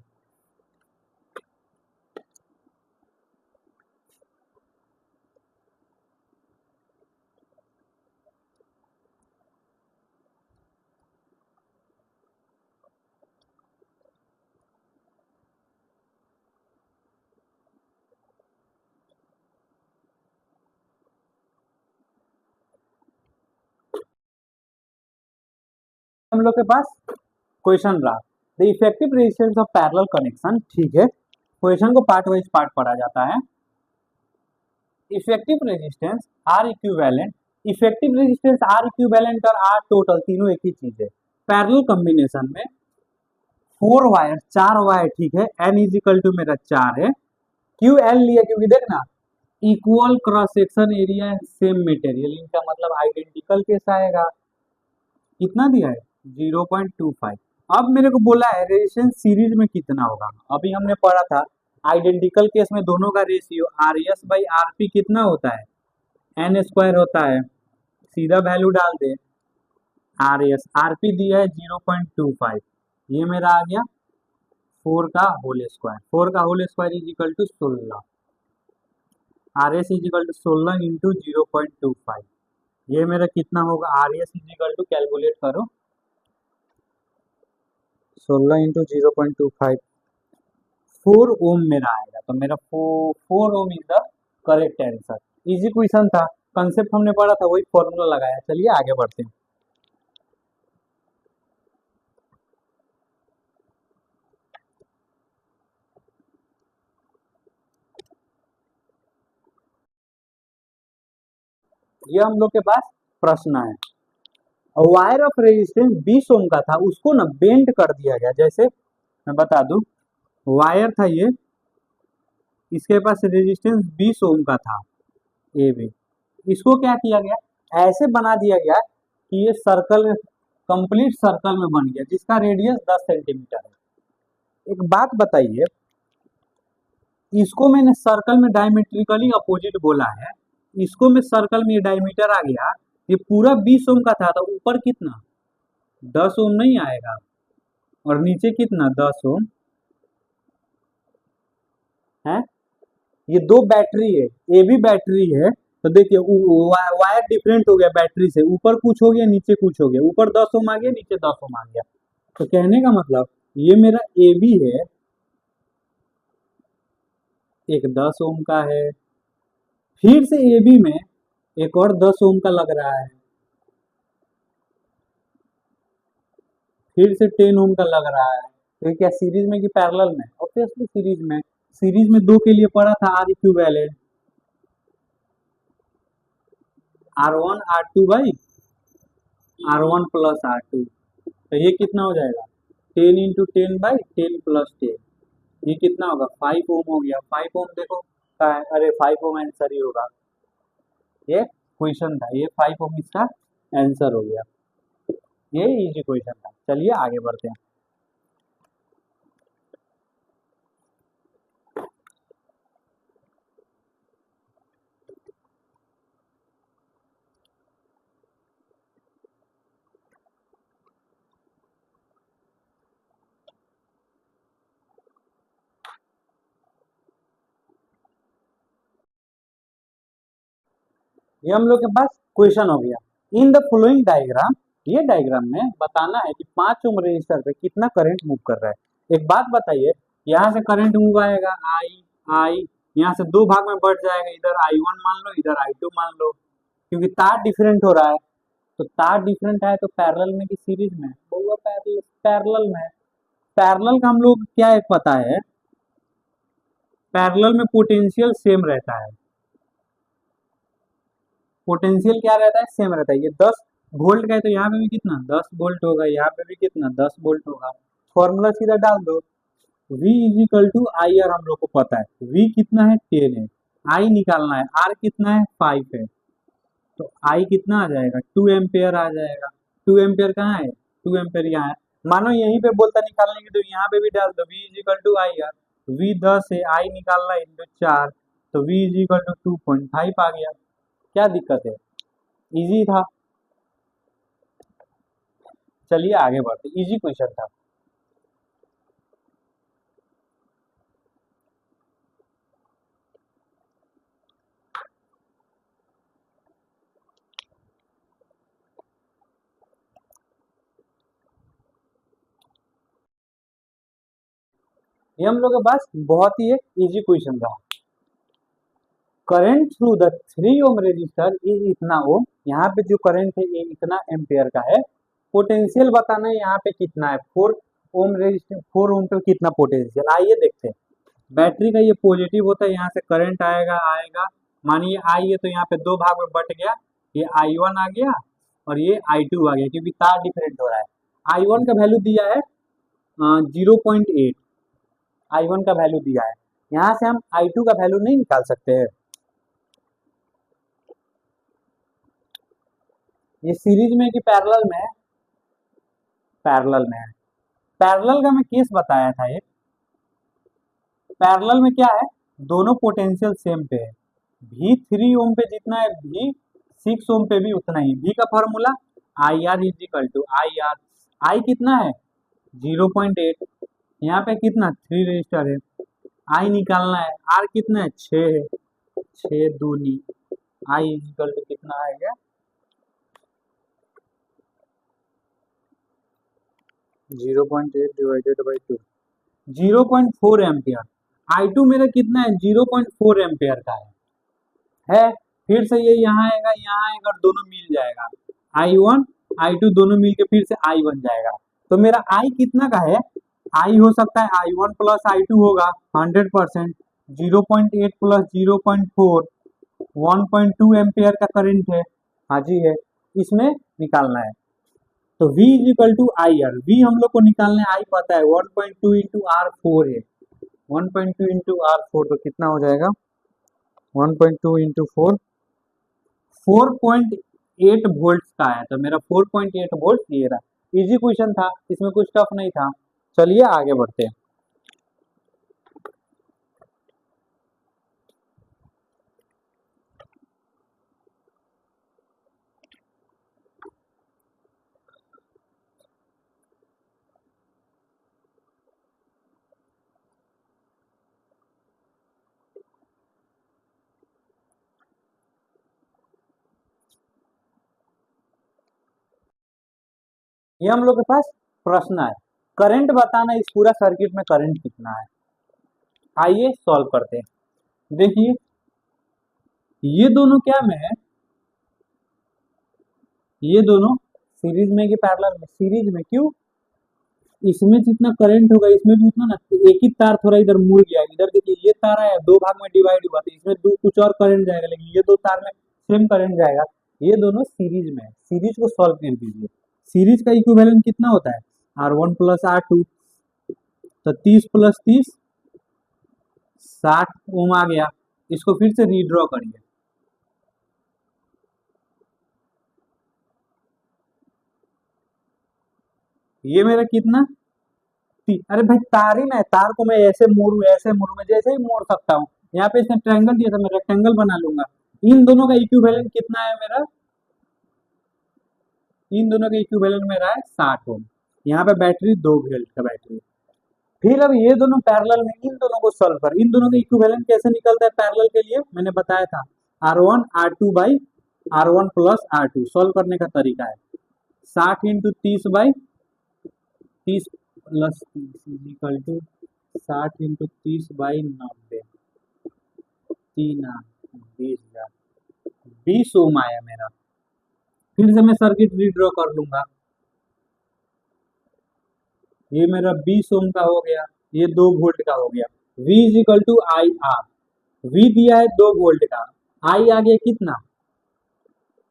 हम लोग के पास क्वेश्चन रहा the effective resistance of parallel connection. ठीक है, क्वेश्चन को पार्ट वाइज पार्ट पढ़ा जाता है। Effective resistance R equivalent, effective resistance R equivalent और आर टोटल तीनों एक ही चीज है। पैरेलल कॉम्बिनेशन में 4 वायर, 4 वायर, ठीक है, एन इज इक्वल टू मेरा 4 है, क्यू एल लिया क्योंकि देखना equal cross section area and same material, इनका मतलब आइडेंटिकल केस आएगा। कितना दिया है 0.25। अब मेरे को बोला है रेजिस्टेंस सीरीज में कितना होगा। अभी हमने पढ़ा था आइडेंटिकल केस में दोनों का ratio R S by R P कितना होता है, एन स्क्वायर होता है। सीधा वैल्यू डाल दे, आर एस आर पी दिया है 0.25, ये मेरा आ गया 4 का होल स्क्वायर। 4 का whole square is equal to 16, R S is equal to 16 into 0.25, ये मेरा कितना होगा, R S is equal to calculate करो 16 इंटू 0.25, 4 ओम मेरा आएगा। तो मेरा 4 ohm is the correct answer. Easy question था, कंसेप्ट हमने पढ़ा था, वही फॉर्मूला लगाया। चलिए आगे बढ़ते हैं। ये हम लोग के पास प्रश्न है, वायर ऑफ रेजिस्टेंस 20 ओम का था, उसको ना बेंड कर दिया गया। जैसे मैं बता दूं, वायर था ये, इसके पास रेजिस्टेंस 20 ओम का था ए बी, इसको क्या किया गया, ऐसे बना दिया गया कि ये सर्कल में, कंप्लीट सर्कल में बन गया, जिसका रेडियस 10 सेंटीमीटर है। एक बात बताइए, इसको मैंने सर्कल में डायमेट्रिकली अपोजिट बोला है, इसको मैं सर्कल में डायमीटर आ गया, ये पूरा 20 ओम का था, तो ऊपर कितना 10 ओम नहीं आएगा, और नीचे कितना 10 ओम है। ये दो बैटरी है, ए भी बैटरी है, तो देखिए वायर डिफरेंट हो गया बैटरी से, ऊपर कुछ हो गया नीचे कुछ हो गया, ऊपर 10 ओम आ गया नीचे 10 ओम आ गया। तो कहने का मतलब ये मेरा ए बी है, एक 10 ओम का है, फिर से ए बी में एक और 10 ओम का लग रहा है, फिर से 10 ओम का लग रहा है। तो क्या सीरीज में कि पैरेलल में, ऑब्वियसली सीरीज में। सीरीज में दो के लिए पढ़ा था are equivalent, R1 R2 by R1 plus R2, तो ये कितना हो जाएगा 10 इंटू 10 बाई 10 प्लस 10, ये कितना होगा 5 ओम हो गया। 5 ओम देखो क्या है, अरे 5 ओम आंसर ही होगा, ये क्वेश्चन था, ये 5 ओम इसका आंसर हो गया। ये इजी क्वेश्चन था। चलिए आगे बढ़ते हैं। ये हम लोग के पास क्वेश्चन हो गया। इन द फॉलोइंग डायग्राम, ये डायग्राम में बताना है कि 5 ओम रेजिस्टर पे कितना करंट मूव कर रहा है। एक बात बताइए, यहाँ से करंट मूव आएगा आई आई, यहाँ से दो भाग में बढ़ जाएगा, इधर I1 मान लो इधर I2 मान लो, क्योंकि तार डिफरेंट हो रहा है। तो तार डिफरेंट है तो पैरेलल में कि सीरीज में, होगा पैरेलल, पैरेलल में। पैरेलल का हम लोग क्या एक पता है, पैरेलल में पोटेंशियल सेम रहता है, पोटेंशियल क्या रहता है सेम रहता है। ये 10 वोल्ट का है तो यहाँ पे भी कितना 10 वोल्ट होगा, यहाँ पे भी कितना 10 वोल्ट होगा। फॉर्मूला सीधा डाल दो, V is equal to I R, हम लोग को पता है V कितना है 10 है, I निकालना है, R कितना है 5 है, तो I कितना आ जाएगा 2 एम्पेयर आ जाएगा। 2 एम्पेयर कहाँ है, 2 एम्पेयर यहाँ है। मानो यहीं पे बोलता निकालने की, तो यहाँ पे भी डाल दो V is equal to I R, V 10 है, I निकालना है इंटू 4, तो V इज इक्वल टू 2.5 आ गया। क्या दिक्कत है, इजी था। चलिए आगे बढ़ते, इजी क्वेश्चन था। ये हम लोग के पास बहुत ही एक इजी क्वेश्चन था। Current through the 3 ohm resistor is इतना ओम, यहाँ पे जो करंट है ये इतना एम्पेयर का है, पोटेंशियल बताना है यहाँ पे कितना है, 4 ओम रेजिस्टेंस, 4 ओम पे कितना पोटेंशियल। आइए देखते हैं। बैटरी का ये पॉजिटिव होता है, यहाँ से करंट आएगा आएगा, मानिए आई है तो यहाँ पे दो भाग में बट गया, ये I1 आ गया और ये I2 आ गया, क्योंकि तार डिफरेंट हो रहा है। I1 का वैल्यू दिया है 0.8, I1 का वैल्यू दिया है। यहाँ से हम I2 का वैल्यू नहीं निकाल सकते हैं। ये सीरीज में कि पैरेलल में है? पैरेलल में है। पैरेलल का मैं केस बताया था एक। पैरेलल में क्या है, दोनों पोटेंशियल सेम पे है। भी 3 ओम पे जितना है, भी 6 ओम पे भी उतना ही। भी का formula I R is equal to I R. I कितना है 0.8, यहाँ पे कितना 3 रजिस्टर है, आई निकालना है। आर कितना है 6 है, 6 दूनी, आई इजिकल टू कितना आएगा 0.8 डिवाइडेड बाई 2, 0.4 एम्पियर। I2 मेरा कितना है 0.4 एम्पियर का है। फिर से ये यहाँ आएगा और दोनों मिल जाएगा, I1 I2 दोनों मिल के फिर से I बन जाएगा। तो मेरा I कितना का है, I हो सकता है I1 प्लस I2 होगा 100%, 0.8 प्लस 0.4 1.2 एम्पियर का करंट है। हाँ जी है, इसमें निकालना है। तो V is equal to I R, V हम लोग को निकालने आई पता है 1.2 इंटू आर 4 है, 1.2 इंटू आर 4 तो कितना हो जाएगा 1.2 इंटू 4, 4.8 वोल्ट का है। तो मेरा 4.8 वोल्ट ये रहा। इजी क्वेश्चन था, इसमें कुछ टफ नहीं था। चलिए आगे बढ़ते हैं। ये हम लोग के पास प्रश्न है, करंट बताना, इस पूरा सर्किट में करंट कितना है। आइए सॉल्व करते हैं। देखिए ये दोनों क्या में है, ये दोनों सीरीज में कि पैरेलल में, सीरीज में। क्यों, इसमें जितना करंट होगा इसमें भी उतना ना। एक ही तार थोड़ा इधर मुड़ गया, इधर देखिए ये तार आया दो भाग में डिवाइड हुआ, तो इसमें दो कुछ और करंट जाएगा, लेकिन ये दो तार में सेम करंट जाएगा। ये दोनों सीरीज में है, सीरीज को सॉल्व कर दीजिए। सीरीज का इक्विवेलेंट कितना होता है R1 प्लस R2, तो 30 प्लस 30 60 ओम आ गया। इसको फिर से रीड्रॉ करिए। ये मेरा कितना, अरे भाई तार ही ना है, तार को मैं ऐसे मोड़ू, मैं जैसे ही मोड़ सकता हूँ। यहाँ पे इसने ट्रायंगल दिया था, मैं रेक्टेंगल बना लूंगा। इन दोनों का इक्विवेलेंट कितना है मेरा, इन दोनों का इक्विवेलेंट मेरा है 60 ओम। यहाँ पे बैटरी 2 वोल्ट का बैटरी है। फिर अब ये दोनों पैरेलल में, इन दोनों को सॉल्व कर। इन दोनों का इक्विवेलेंट कैसे निकलता है पैरेलल के लिए, मैंने बताया था R1 R2 by R1 plus R2। Solve करने का तरीका है 60 into 30 by 30 plus 30 equal to 60 into 30 by 90, 20,000, 20 ohm आया मेरा। फिर से मैं सर्किट रीड्रॉ कर लूंगा। ये मेरा 20 ओम का हो गया, ये 2 वोल्ट का हो गया। V is equal to I R, V दिया है 2 वोल्ट का, I आ गया कितना,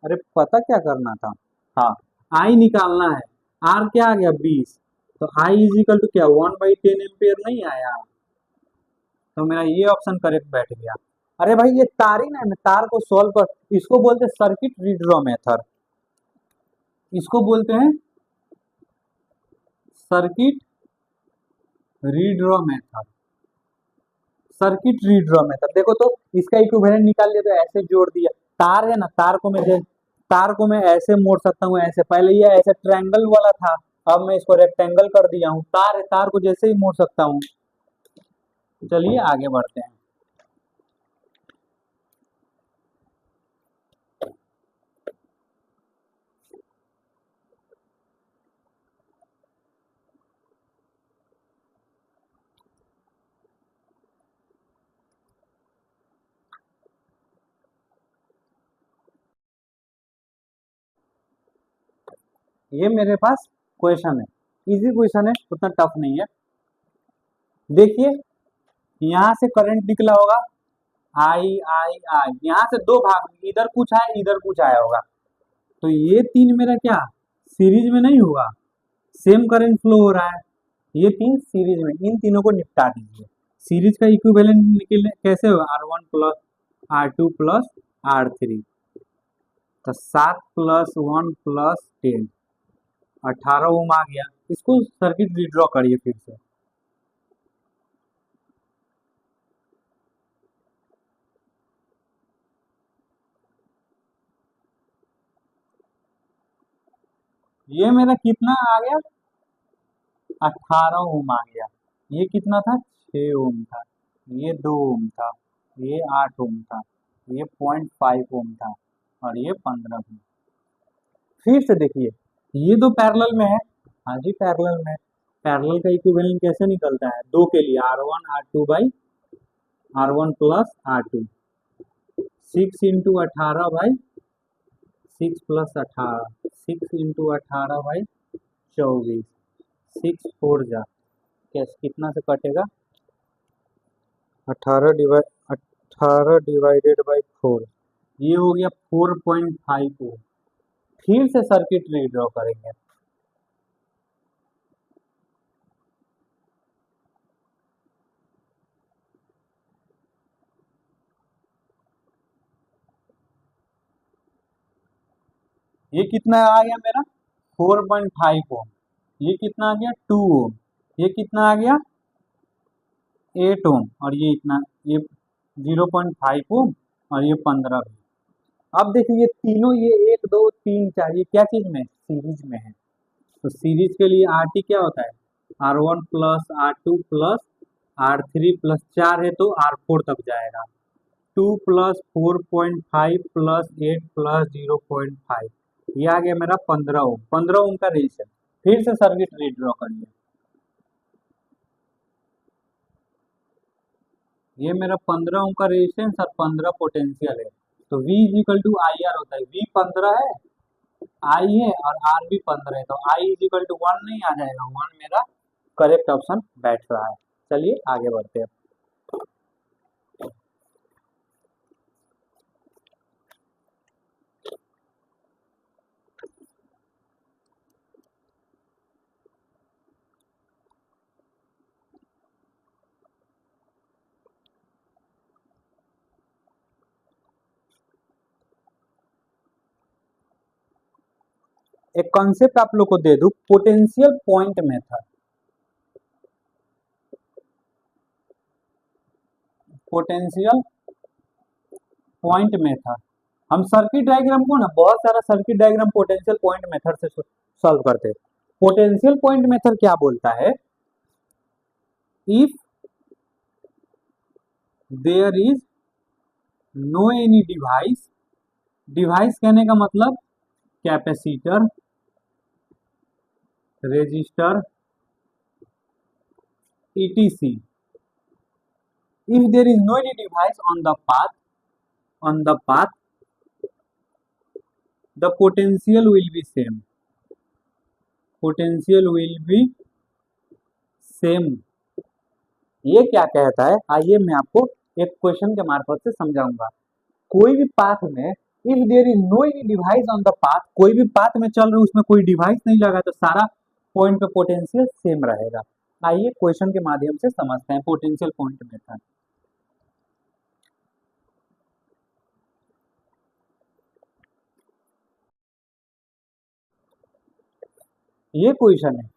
अरे पता क्या करना था, हाँ I निकालना है। R क्या आ गया 20, तो I इज इक्वल टू क्या 1/10 एम्पियर नहीं आया, तो मेरा ये ऑप्शन करेक्ट बैठ गया। अरे भाई ये तार ही ना है, मैं तार को सॉल्व कर, इसको बोलते हैं सर्किट रीड्रॉ मेथड, इसको बोलते हैं circuit redraw method. Circuit redraw method देखो तो इसका इक्विवेलेंट निकाल लिया, तो ऐसे जोड़ दिया। तार है ना, तार को मैं ऐसे मोड़ सकता हूँ, ऐसे। पहले ये ऐसे ट्रायंगल वाला था, अब मैं इसको रेक्टेंगल कर दिया हूँ। तार है, तार को जैसे ही मोड़ सकता हूँ। चलिए आगे बढ़ते हैं। ये मेरे पास क्वेश्चन है, इजी क्वेश्चन है, उतना टफ नहीं है। देखिए यहाँ से करंट निकला होगा आई आई आई, यहाँ से दो भाग, इधर कुछ आया इधर कुछ आया होगा, तो ये तीन मेरा क्या सीरीज में नहीं होगा, सेम करंट फ्लो हो रहा है, ये तीन सीरीज में, इन तीनों को निपटा दीजिए। सीरीज का इक्विवेलेंट निकलने कैसे होगा, R1 plus R2 plus R3, तो 7 प्लस 1 प्लस 10, 18 ओम आ गया। इसको सर्किट रिड्रॉ करिए फिर से। ये मेरा कितना आ गया, 18 ओम आ गया। ये कितना था, 6 ओम था, ये 2 ओम था, ये 8 ओम था, ये 0.5 ओम था, और ये 15 ओम। फिर से देखिए ये दो पैरेलल में है, हाँ जी पैरेलल में। पैरेलल का इक्विवेलेंट कैसे निकलता है, दो के लिए R1 R2 by R1 plus R2, 6 into 18 by 6 plus 18, 6 into 18 by 24, 6 4 जा, कैसे कितना से कटेगा, 18 डिवाइडेड बाई 4, ये हो गया 4.5 ओम। फिर से सर्किट रीड्रॉ करेंगे। ये कितना आ गया मेरा, 4.5 ओम, ये कितना आ गया 2 ओम, ये कितना आ गया 8 ओम, और ये इतना, ये 0.5 ओम, और ये 15 भी। अब देखिए ये तीनों, ये 1 2 3 4, ये क्या चीज में, सीरीज में है। तो सीरीज के लिए आर टी क्या होता है, R1 plus R2 plus R3 plus 4 है तो R4 तक जाएगा, 2 प्लस 4.5 प्लस 8 प्लस 0.5, ये आ गया मेरा 15 ओम। 15 ओम का रेजिस्टेंस। फिर से सर्किट रीड्रॉ करिए। ये मेरा 15 ओम का रेजिस्टेंस और 15 पोटेंशियल है, तो V is equal to I R होता है, V 15 है, I है, और R भी 15 है, तो I इज इक्वल टू 1 नहीं आ जाएगा, 1 मेरा करेक्ट ऑप्शन बैठ रहा है। चलिए आगे बढ़ते हैं। एक कॉन्सेप्ट आप लोग को दे दूं, potential point method. Potential point method, हम सर्किट डायग्राम को ना, बहुत सारा circuit diagram potential point method से सॉल्व करते हैं। पोटेंशियल पॉइंट मेथड क्या बोलता है, if there is no any device, device कहने का मतलब capacitor, resistor, etc, if there is no any device on the path the potential will be same, potential will be same। ये क्या कहता है, आइए मैं आपको एक क्वेश्चन के मार्फत से समझाऊंगा। कोई भी पाथ में, if there is no any device on the path, कोई भी पाथ में चल रहे उसमें कोई डिवाइस नहीं लगा तो सारा पॉइंट पे पोटेंशियल सेम रहेगा। आइए क्वेश्चन के माध्यम से समझते हैं पोटेंशियल पॉइंट मेथड। ये क्वेश्चन है,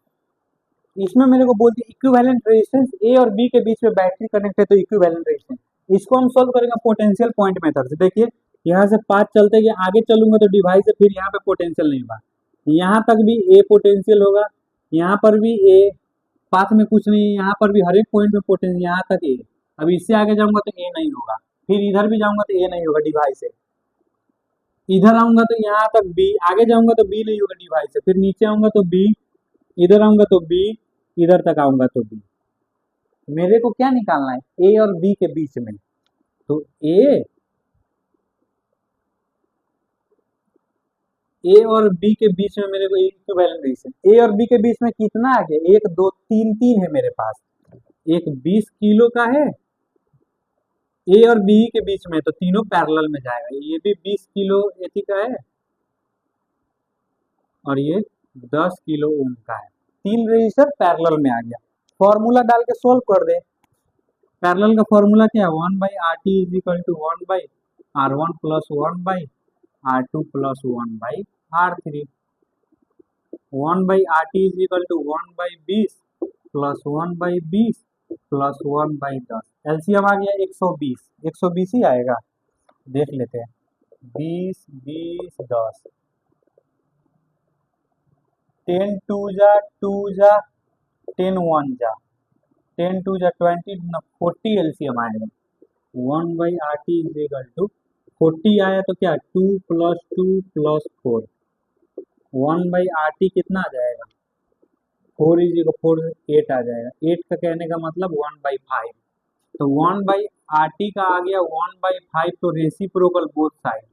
इसमें मेरे को बोलती है इक्विवेलेंट रेजिस्टेंस ए और बी के बीच में बैटरी कनेक्ट है तो इक्विवेलेंट रेजिस्टेंस, इसको हम सोल्व करेंगे पोटेंशियल पॉइंट मेथड से। देखिए यहाँ से पाथ चलते कि आगे चलूंगा तो डिवाइस है, फिर यहाँ पे पोटेंशियल नहीं होगा, यहाँ तक भी ए पोटेंशियल होगा, यहाँ पर भी ए, पाथ में कुछ नहीं है, यहाँ पर भी हर एक पॉइंट में पोटेंशियल, यहाँ तक ए। अब इससे आगे जाऊंगा तो ए नहीं होगा, फिर इधर भी जाऊंगा तो ए नहीं होगा डिवाइस है, इधर आऊंगा तो यहाँ तक बी, आगे जाऊंगा तो बी नहीं होगा डिवाइस है, फिर नीचे आऊंगा तो बी, इधर आऊंगा तो बी, इधर तक आऊंगा तो बी। मेरे को क्या निकालना है, ए और बी के बीच में, तो ए ए और बी के बीच में मेरे को इक्विवेलेंट रेजिस्टेंस, ए और बी के बीच में कितना आ गया, एक दो तीन, तीन है मेरे पास, एक 20 किलो का है, ए और बी के बीच में, तो तीनों पैरेलल में जाएगा, ये भी 20 किलो एथी का है और ये 10 किलो ओम का है, तीन रेजिस्टर पैरेलल में आ गया। फॉर्मूला डाल के सोल्व कर दे। पैरेलल का फॉर्मूला क्या है, 1/RT is equal to 1/R1 plus 1/R2 plus 1/R3। 1/RT is equal to 1/20 plus 1/20 plus 1/10। LCM आ गया 120, 120 ही आएगा, देख लेते हैं। 20 20 10, 10 2 जा 2 जा, 10 1 जा, 10 2 जा 20, 40 एलसीएम आएगा। 1/RT इज इक्वल टू 40 आया तो क्या 2 प्लस 2 प्लस 4, 1/RT कितना आ जाएगा, 4 इज इक्वल 4 8 आ जाएगा, 8 का कहने का मतलब 1/5, तो 1/RT का आ गया 1/5, तो reciprocal both side,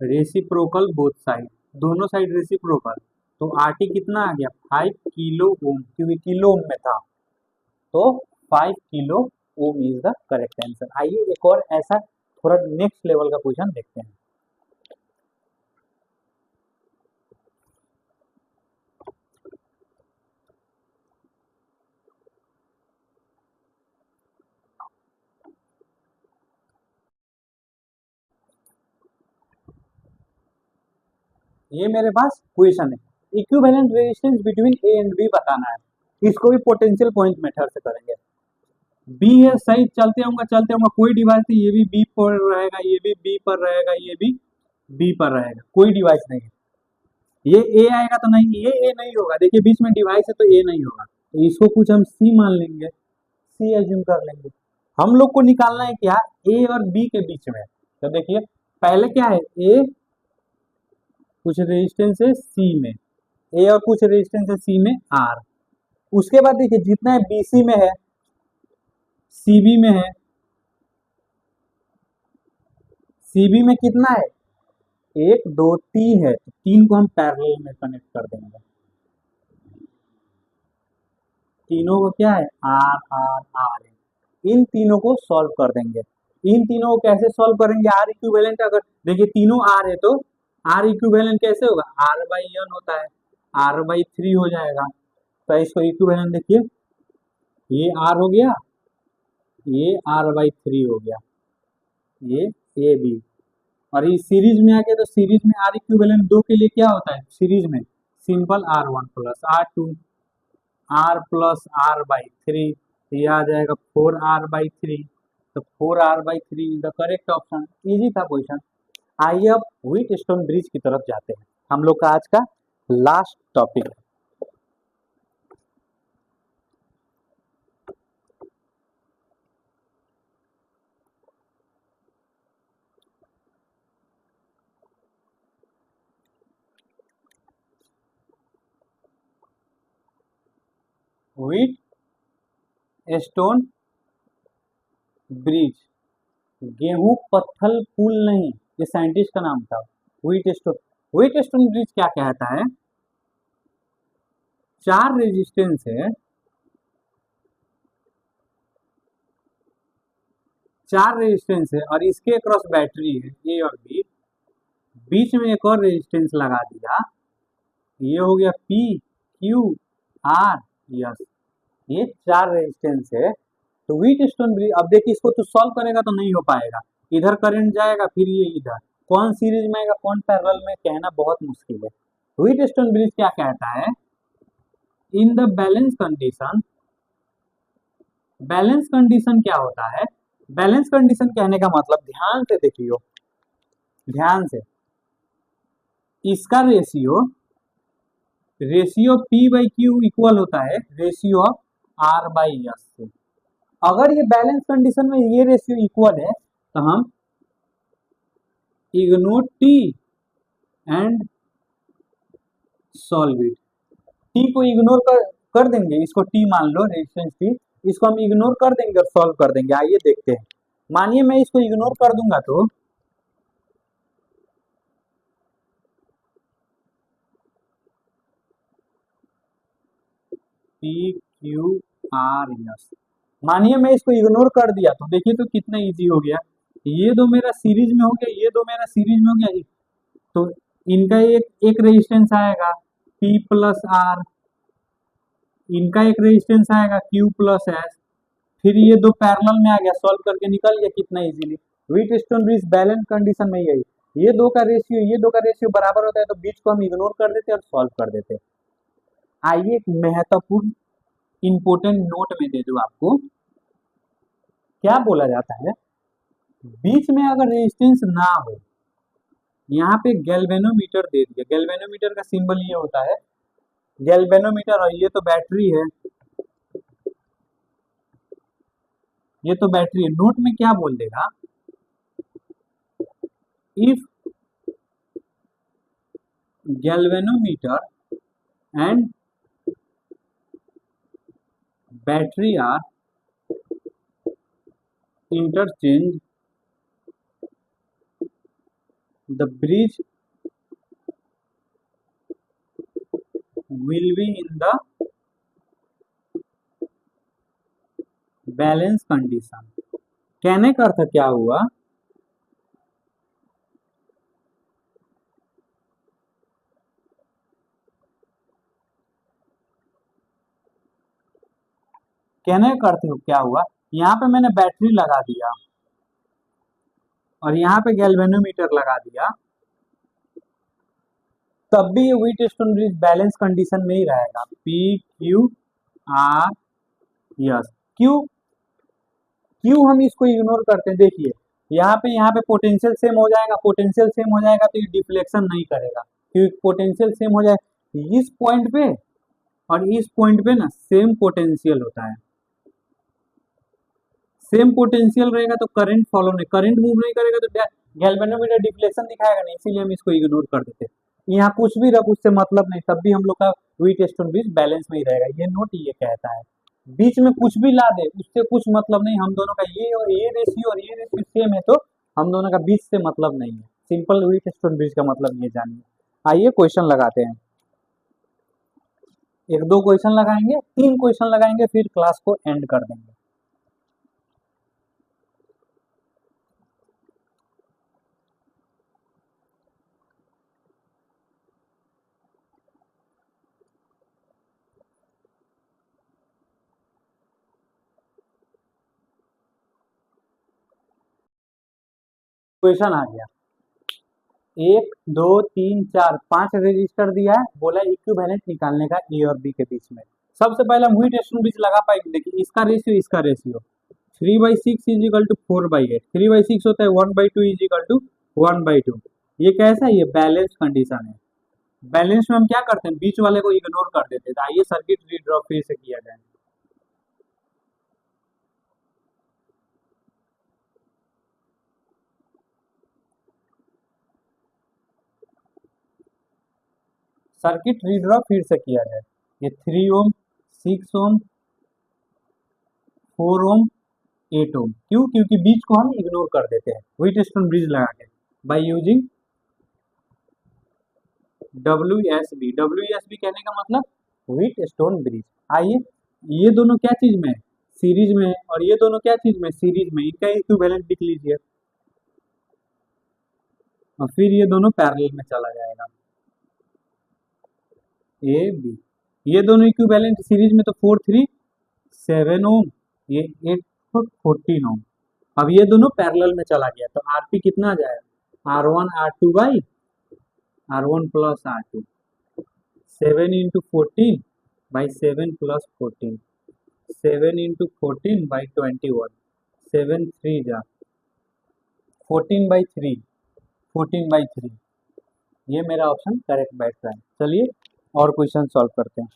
reciprocal both side, दोनों साइड रेसिप्रोकल, तो आरटी कितना आ गया 5 किलो ओम, क्योंकि किलो ओम में था, तो 5 kilo ohm is the correct answer. आइए एक और ऐसा थोड़ा नेक्स्ट लेवल का क्वेश्चन देखते हैं। ये मेरे पास क्वेश्चन है, equivalent resistance between A and B बताना है, इसको भी पोटेंशियल पॉइंट मेथड से करेंगे। बी है सही, चलते होऊंगा कोई डिवाइस नहीं, ये भी बी पर रहेगा, ये भी बी पर रहेगा, ये भी बी पर रहेगा, कोई डिवाइस नहीं है, ये ए आएगा तो नहीं, ये ए नहीं होगा, देखिए बीच में डिवाइस है तो ए नहीं होगा, तो इसको कुछ हम सी मान लेंगे, सी एज्यूम कर लेंगे। हम लोग को निकालना है क्या, ए और बी के बीच में, तो देखिए पहले क्या है, ए कुछ रेजिस्टेंस है सी में, ए और कुछ रेजिस्टेंस है सी में आर, उसके बाद देखिए जितना है बीसी में है, सीबी में है, सीबी में कितना है, एक दो तीन है, तो तीन को हम पैरेलल में कनेक्ट कर देंगे, तीनों को क्या है आर आर आर है, इन तीनों को सॉल्व कर देंगे। इन तीनों को कैसे सॉल्व करेंगे, आर इक्विवेलेंट, अगर देखिए तीनों आर है तो आर इक्विवेलेंट कैसे होगा, आर बाई एन होता है, R/3 हो जाएगा, तो इसको इक्विवेलेंट देखिए, ये आर हो गया, ये R/3 हो गया, ये ए बी, और ये सीरीज में आ गया, तो सीरीज में आर इक्विवेलेंट दो के लिए क्या होता है, सीरीज में simple R1 plus R2, are plus R/3, ये आ जाएगा 4R/3, तो 4R/3 is the correct option. Easy था क्वेश्चन। आइए अब व्हीट स्टोन ब्रिज की तरफ जाते हैं, हम लोग का आज का last topic. Wheat stone bridge, गेहूं पत्थल पुल नहीं, ये साइंटिस्ट का नाम था, व्हीट स्टोन ब्रिज क्या कहता है, चार रेजिस्टेंस है, चार रेजिस्टेंस है और इसके अक्रॉस बैटरी है ए और बी, बीच में एक और रेजिस्टेंस लगा दिया, ये हो गया पी क्यू आर एस, ये चार रेजिस्टेंस है, तो व्हीट स्टोन ब्रिज, अब देखिए इसको तो सॉल्व करेगा तो नहीं हो पाएगा, इधर करंट जाएगा फिर ये इधर, कौन सीरीज में आएगा कौन पैरेलल में, कहना बहुत मुश्किल है। व्हीट स्टोन ब्रिज क्या कहता है, in the balance condition, balance condition क्या होता है, बैलेंस कंडीशन कहने का मतलब ध्यान से देखियो, ध्यान से, इसका ratio, ratio P by Q equal होता है ratio of R by S से, अगर ये बैलेंस कंडीशन में ये रेशियो इक्वल है तो हम ignore T and solve it, T को इग्नोर कर देंगे, इसको T मान लो रेजिस्टेंस T, इसको हम इग्नोर कर देंगे और सॉल्व कर देंगे। आइए देखते हैं, मानिए मैं इसको इग्नोर कर दूंगा तो पी क्यू आर एस। मानिए मैं इसको इग्नोर कर दिया तो देखिए तो कितना इजी हो गया। ये दो मेरा सीरीज में हो गया, ये दो मेरा सीरीज में हो गया, तो इनका एक एक रेजिस्टेंस आएगा P प्लस आर, इनका एक रेजिस्टेंस आएगा Q प्लस एस, फिर ये दो पैरेलल में आ गया, सॉल्व करके निकल गया कितना easily. Wheatstone bridge balance condition में यही, ये दो का रेशियो ये दो का रेशियो बराबर होता है तो बीच को हम इग्नोर कर देते और सॉल्व कर देते। आइए एक महत्वपूर्ण इंपोर्टेंट नोट में दे दूं आपको, क्या बोला जाता है, बीच में अगर रेजिस्टेंस ना हो, यहाँ पे गैल्वेनोमीटर दे दिया, गैल्वेनोमीटर का सिंबल ये होता है गैल्वेनोमीटर, और ये तो बैटरी है, ये तो बैटरी है। नोट में क्या बोल देगा, if galvanometer and battery are interchange, the bridge will be in the balance condition. कहने का अर्थ क्या हुआ, कहने का अर्थ क्या हुआ, यहाँ पे मैंने बैटरी लगा दिया और यहाँ पे गैल्वेनोमीटर लगा दिया, तब भी ये व्हीटस्टोन ब्रिज बैलेंस कंडीशन में ही रहेगा। P Q R yes, Q क्यों हम इसको इग्नोर करते हैं, देखिए यहाँ पे पोटेंशियल सेम हो जाएगा, पोटेंशियल सेम हो जाएगा तो ये डिफ्लेक्शन नहीं करेगा, क्योंकि पोटेंशियल सेम हो जाए इस पॉइंट पे और इस पॉइंट पे ना सेम पोटेंशियल होता है, सेम पोटेंशियल रहेगा तो करंट फॉलो नहीं, करंट मूव नहीं करेगा तो गैल्वेनोमीटर डिफ्लेक्शन दिखाएगा नहीं, इसीलिए हम इसको इग्नोर कर देते। यहाँ कुछ भी रख उससे मतलब नहीं, तब भी हम लोग का व्हीटस्टोन ब्रिज बैलेंस में ही रहेगा, ये नोट ये कहता है। बीच में कुछ भी ला दे उससे कुछ मतलब नहीं, हम दोनों का ये रेशियो और ये रेशियो सेम है तो हम दोनों का बीच से मतलब नहीं है। सिंपल व्हीटस्टोन ब्रिज का मतलब ये जानिए। आइए क्वेश्चन लगाते हैं, एक दो क्वेश्चन लगाएंगे, तीन क्वेश्चन लगाएंगे, फिर क्लास को एंड कर देंगे। क्वेश्चन आ गया, एक दो तीन चार पांच रजिस्टर दिया है, बोला इक्विवेलेंट निकालने का ए और बी के बीच में। सबसे पहले हम व्हीटस्टोन ब्रिज लगा पाएंगे, देखिए इसका रेशियो 3/6 इज इक्वल टू 4/8, 3/6 होता है 1/2 इज इक्वल टू 1/2। ये कैसा है, ये बैलेंस कंडीशन है। बैलेंस में हम क्या करते हैं, बीच वाले को इग्नोर कर देते हैं। तो आइए सर्किट रीड्रॉ फिर से किया जाए। सर्किट रीड्रॉ फिर से किया जाए, ये 3 ओम 6 ओम 4 ओम 8 ओम, क्यों, क्योंकि बीच को हम इग्नोर कर देते हैं व्हीटस्टोन ब्रिज लगा के बाय यूजिंग WSB कहने का मतलब व्हीटस्टोन ब्रिज। आइए ये दोनों क्या चीज में है, सीरीज में है, और ये दोनों क्या चीज में, सीरीज में, इनका इक्विवेलेंट लिख लीजिए और फिर ये दोनों पैरेलल में चला जाएगा ए बी। ये दोनों इक्विवेलेंट सीरीज में तो 4 3 7 ओम, ये 8 4 14 ओम। अब ये दोनों पैरेलल में चला गया तो आरपी कितना आ जाएगा, R1 R2 by R1 plus R2, 7 into 14 by 7 plus 14, 7 into 14 by 21, 7 3 जा 14/3, 14/3, ये मेरा ऑप्शन करेक्ट बैठ रहा है। चलिए और क्वेश्चन सॉल्व करते हैं।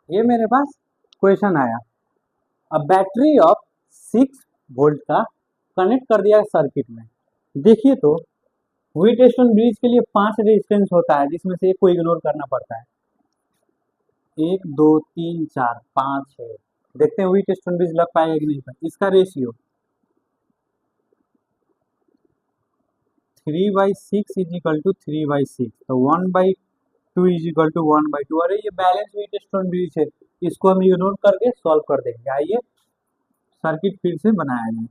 ये मेरे पास क्वेश्चन आया, अब बैटरी ऑफ 6 वोल्ट का कनेक्ट कर दिया सर्किट में। देखिए तो व्हीटस्टोन ब्रिज के लिए 5 रेजिस्टेंस होता है, जिसमें से एक को इग्नोर करना पड़ता है। 1 2 3 4 5 है। देखते हैं व्हीटस्टोन ब्रिज लग पाएगा कि नहीं पाएगा। इसका रेशियो 3/6 इज इक्वल टू 3/6, तो 1/2 इज इक्वल टू 1/2। अरे ये बैलेंस व्हीटस्टोन ब्रिज है, इसको हम इग्नोर करके सॉल्व कर देंगे। आइए सर्किट फिर से बनाया जाए।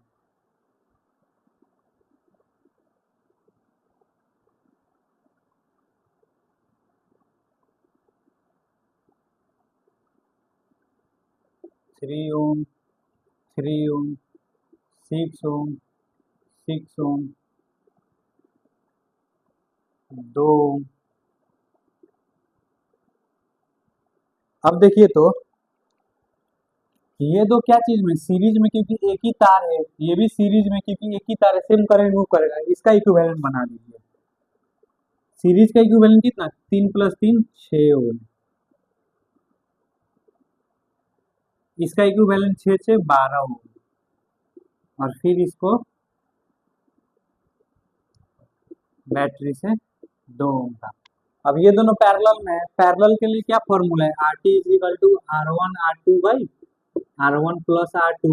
थ्री ओम 3 ओम 6 ओम 6 ओम 2 ओम। अब देखिए तो ये दो क्या चीज में सीरीज में, क्योंकि एक ही तार है, ये भी सीरीज में क्योंकि एक ही तार है, सेम करंट मूव करेगा। इसका इक्विवेलेंट बना दीजिए। सीरीज का इक्विवेलेंट कितना, 3 + 3 6 ओम। इसका इक्विवेलेंट 6 से 12 ओम। और फिर इसको बैटरी से 2 ओम का। अब ये दोनों पैरेलल में है, पैरेलल के लिए क्या फॉर्मूला है, R T is equal to R1 plus R2,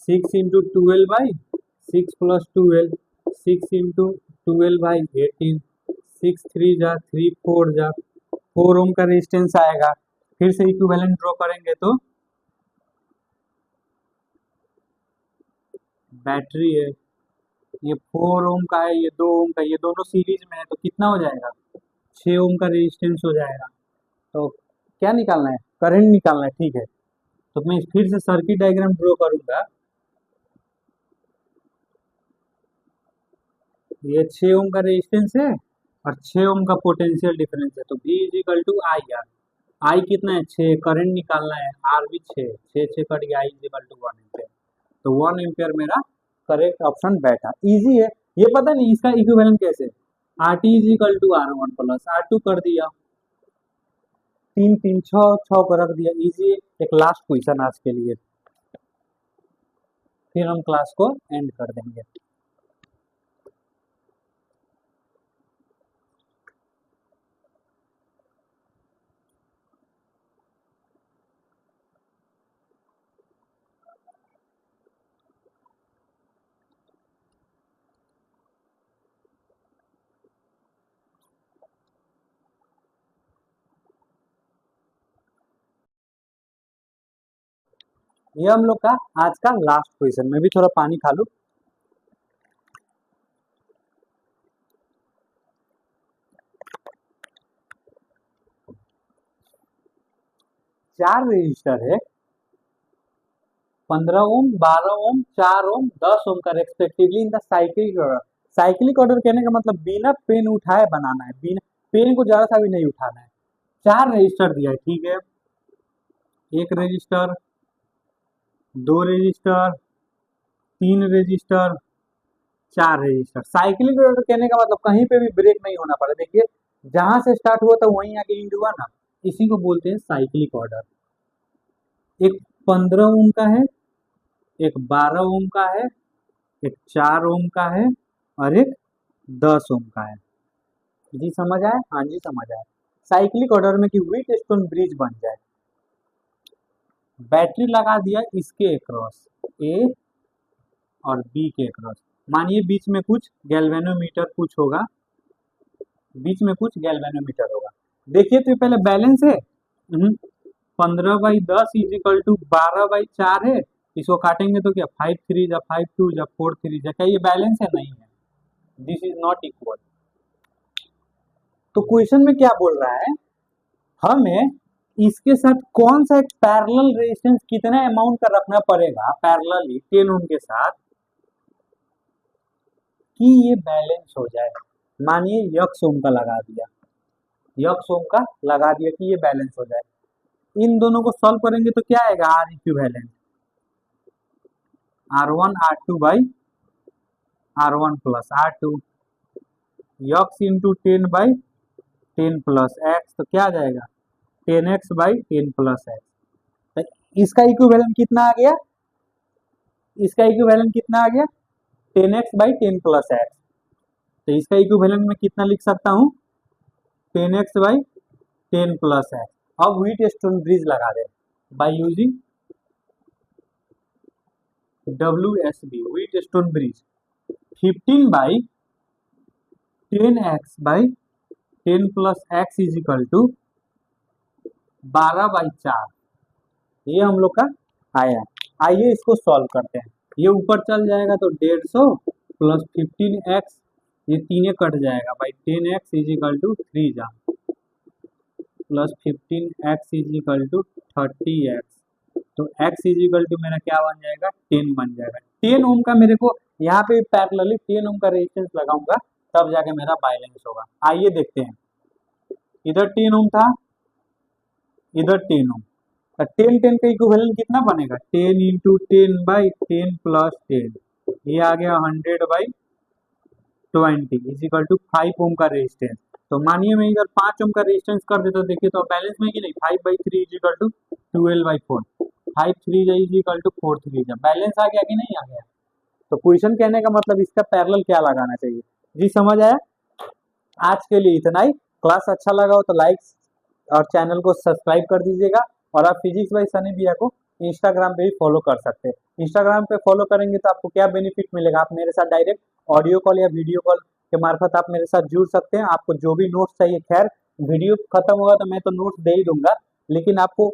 6 into 12/6 + 12, 6 into 12/18, 6 3 जा 3 4 जा 4 ओम का रेजिस्टेंस आएगा। फिर से इक्विवेलेंट ड्रॉ करेंगे तो बैटरी है, ये 4 ओम का है, ये 2 ओम का, ये दोनों सीरीज में है, तो कितना हो जाएगा, 6 ओम का रेजिस्टेंस हो जाएगा। तो क्या निकालना है, करंट निकालना है, ठीक है। तो मैं फिर से सर्किट डायग्राम ड्रॉ करूंगा। ये 6 ओम का रेजिस्टेंस है और 6 ओम का पोटेंशियल डिफरेंस है, तो V is equal to I R. I कितना है, 6, करंट निकालना है, आर भी 6, 6 6 कट गया, आई इज इक्वल टू 1 एम्पियर। तो 1 एम्पियर मेरा करेक्ट ऑप्शन बैठा। इजी है, ये पता नहीं इसका इक्विवेलेंट कैसे, R T is equal to R1 plus R2 कर दिया, 3 3 6 6 को रख दिया। इजी है। एक लास्ट क्वेश्चन आज के लिए, फिर हम क्लास को एंड कर देंगे। ये हम लोग का आज का लास्ट क्वेश्चन। मैं भी थोड़ा पानी खा लूं। चार रजिस्टर है, 15 ओम 12 ओम 4 ओम 10 ओम का respectively in the cyclic order. Cyclic order कहने का मतलब बिना पेन उठाए बनाना है, बिना पेन को जरा सा भी नहीं उठाना है। चार रजिस्टर दिया है, ठीक है, एक रजिस्टर, दो रजिस्टर, तीन रजिस्टर, चार रजिस्टर। साइक्लिक ऑर्डर कहने का मतलब कहीं पे भी ब्रेक नहीं होना पड़ा। देखिए जहां से स्टार्ट हुआ था वहीं आके एंड हुआ ना, इसी को बोलते हैं साइक्लिक ऑर्डर। एक 15 ओम का है, एक 12 ओम का है, एक 4 ओम का है और एक 10 ओम का है। जी समझ आए, हाँ जी समझ आए। साइक्लिक ऑर्डर में कि व्हीटस्टोन ब्रिज बन जाए, बैटरी लगा दिया इसके अक्रॉस, ए और बी के अक्रॉस। मानिए बीच में कुछ गैल्वेनोमीटर कुछ होगा, बीच में कुछ गैल्वेनोमीटर होगा। देखिए तो ये पहले बैलेंस है, 15/10 इज इक्वल टू 12/4 है। इसको काटेंगे तो क्या, 5 3 जा 5 2 जा 4 3 जा, क्या ये बैलेंस है, नहीं है, दिस इज नॉट इक्वल। तो क्वेश्चन में क्या बोल रहा है, हमें इसके साथ कौन सा एक पैरेलल रेजिस्टेंस कितना अमाउंट का रखना पड़ेगा पैरेलली 10 ओम के साथ कि ये बैलेंस हो जाए। मानिए यक्स ओम का लगा दिया, यक्स ओम का लगा दिया कि ये बैलेंस हो जाए। इन दोनों को सॉल्व करेंगे तो क्या आएगा, R equivalent R1 plus R2, x into 10/10 plus x, तो क्या आ जाएगा 10x/10 प्लस एक्स। तो इसका इक्विवेलेंट कितना आ गया, इसका इक्विवेलेंट कितना आ गया 10x/10 प्लस एक्स। तो इसका इक्विवेलेंट मैं कितना लिख सकता हूँ, 10x बाई 10 प्लस एक्स। अब व्हीटस्टोन ब्रिज लगा दे by using WSB Wheatstone bridge. 15 by 10x by 10 plus X is equal to 12/4। ये हम लोग का आया। आइए इसको सॉल्व करते हैं। ये ऊपर चल जाएगा तो 150 प्लस 15x, ये तीने कट जाएगा by 10x is equal to 3 जा plus 15x is equal to 30x। तो x इज इक्वल टू मेरा क्या बन जाएगा, 10 बन जाएगा। 10 ओम का मेरे को यहाँ पे पैरेलली 10 ओम का रेजिस्टेंस लगाऊंगा, तब जाके मेरा बैलेंस होगा। आइए देखते हैं, इधर 10 ओम था, इधर 10 ओम, 10 10 का इक्विवेलेंट कितना बनेगा, 10 इंटू 10 बाई 10 प्लस 10, ये आ गया 100 बाई 20 इज इक्वल टू 5 ओम का रेजिस्टेंस। तो मानिए मैं इधर 5 ओम का रेजिस्टेंस कर देता, तो देखिए तो बैलेंस में कि नहीं, 5/3 is equal to 12/4, 5 3 is equal to 4 3 balance आ गया कि नहीं आ गया। तो क्वेश्चन कहने का मतलब इसका पैरेलल क्या लगाना चाहिए। जी समझ आया। आज के लिए इतना ही। क्लास अच्छा लगा हो तो लाइक और चैनल को सब्सक्राइब कर दीजिएगा। और आप फिजिक्स बाई सनी भैया को इंस्टाग्राम पे भी फॉलो कर सकते हैं। इंस्टाग्राम पे फॉलो करेंगे तो आपको क्या बेनिफिट मिलेगा, आप मेरे साथ डायरेक्ट ऑडियो कॉल या वीडियो कॉल के मार्फत आप मेरे साथ जुड़ सकते हैं। आपको जो भी नोट्स चाहिए, खैर वीडियो खत्म होगा तो मैं तो नोट्स दे ही दूंगा, लेकिन आपको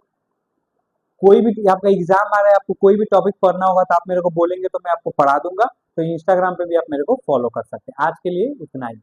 कोई भी आपका एग्जाम आ रहा है, आपको कोई भी टॉपिक पढ़ना होगा तो आप मेरे को बोलेंगे तो मैं आपको पढ़ा दूंगा। तो इंस्टाग्राम पे भी आप मेरे को फॉलो कर सकते हैं। आज के लिए इतना ही।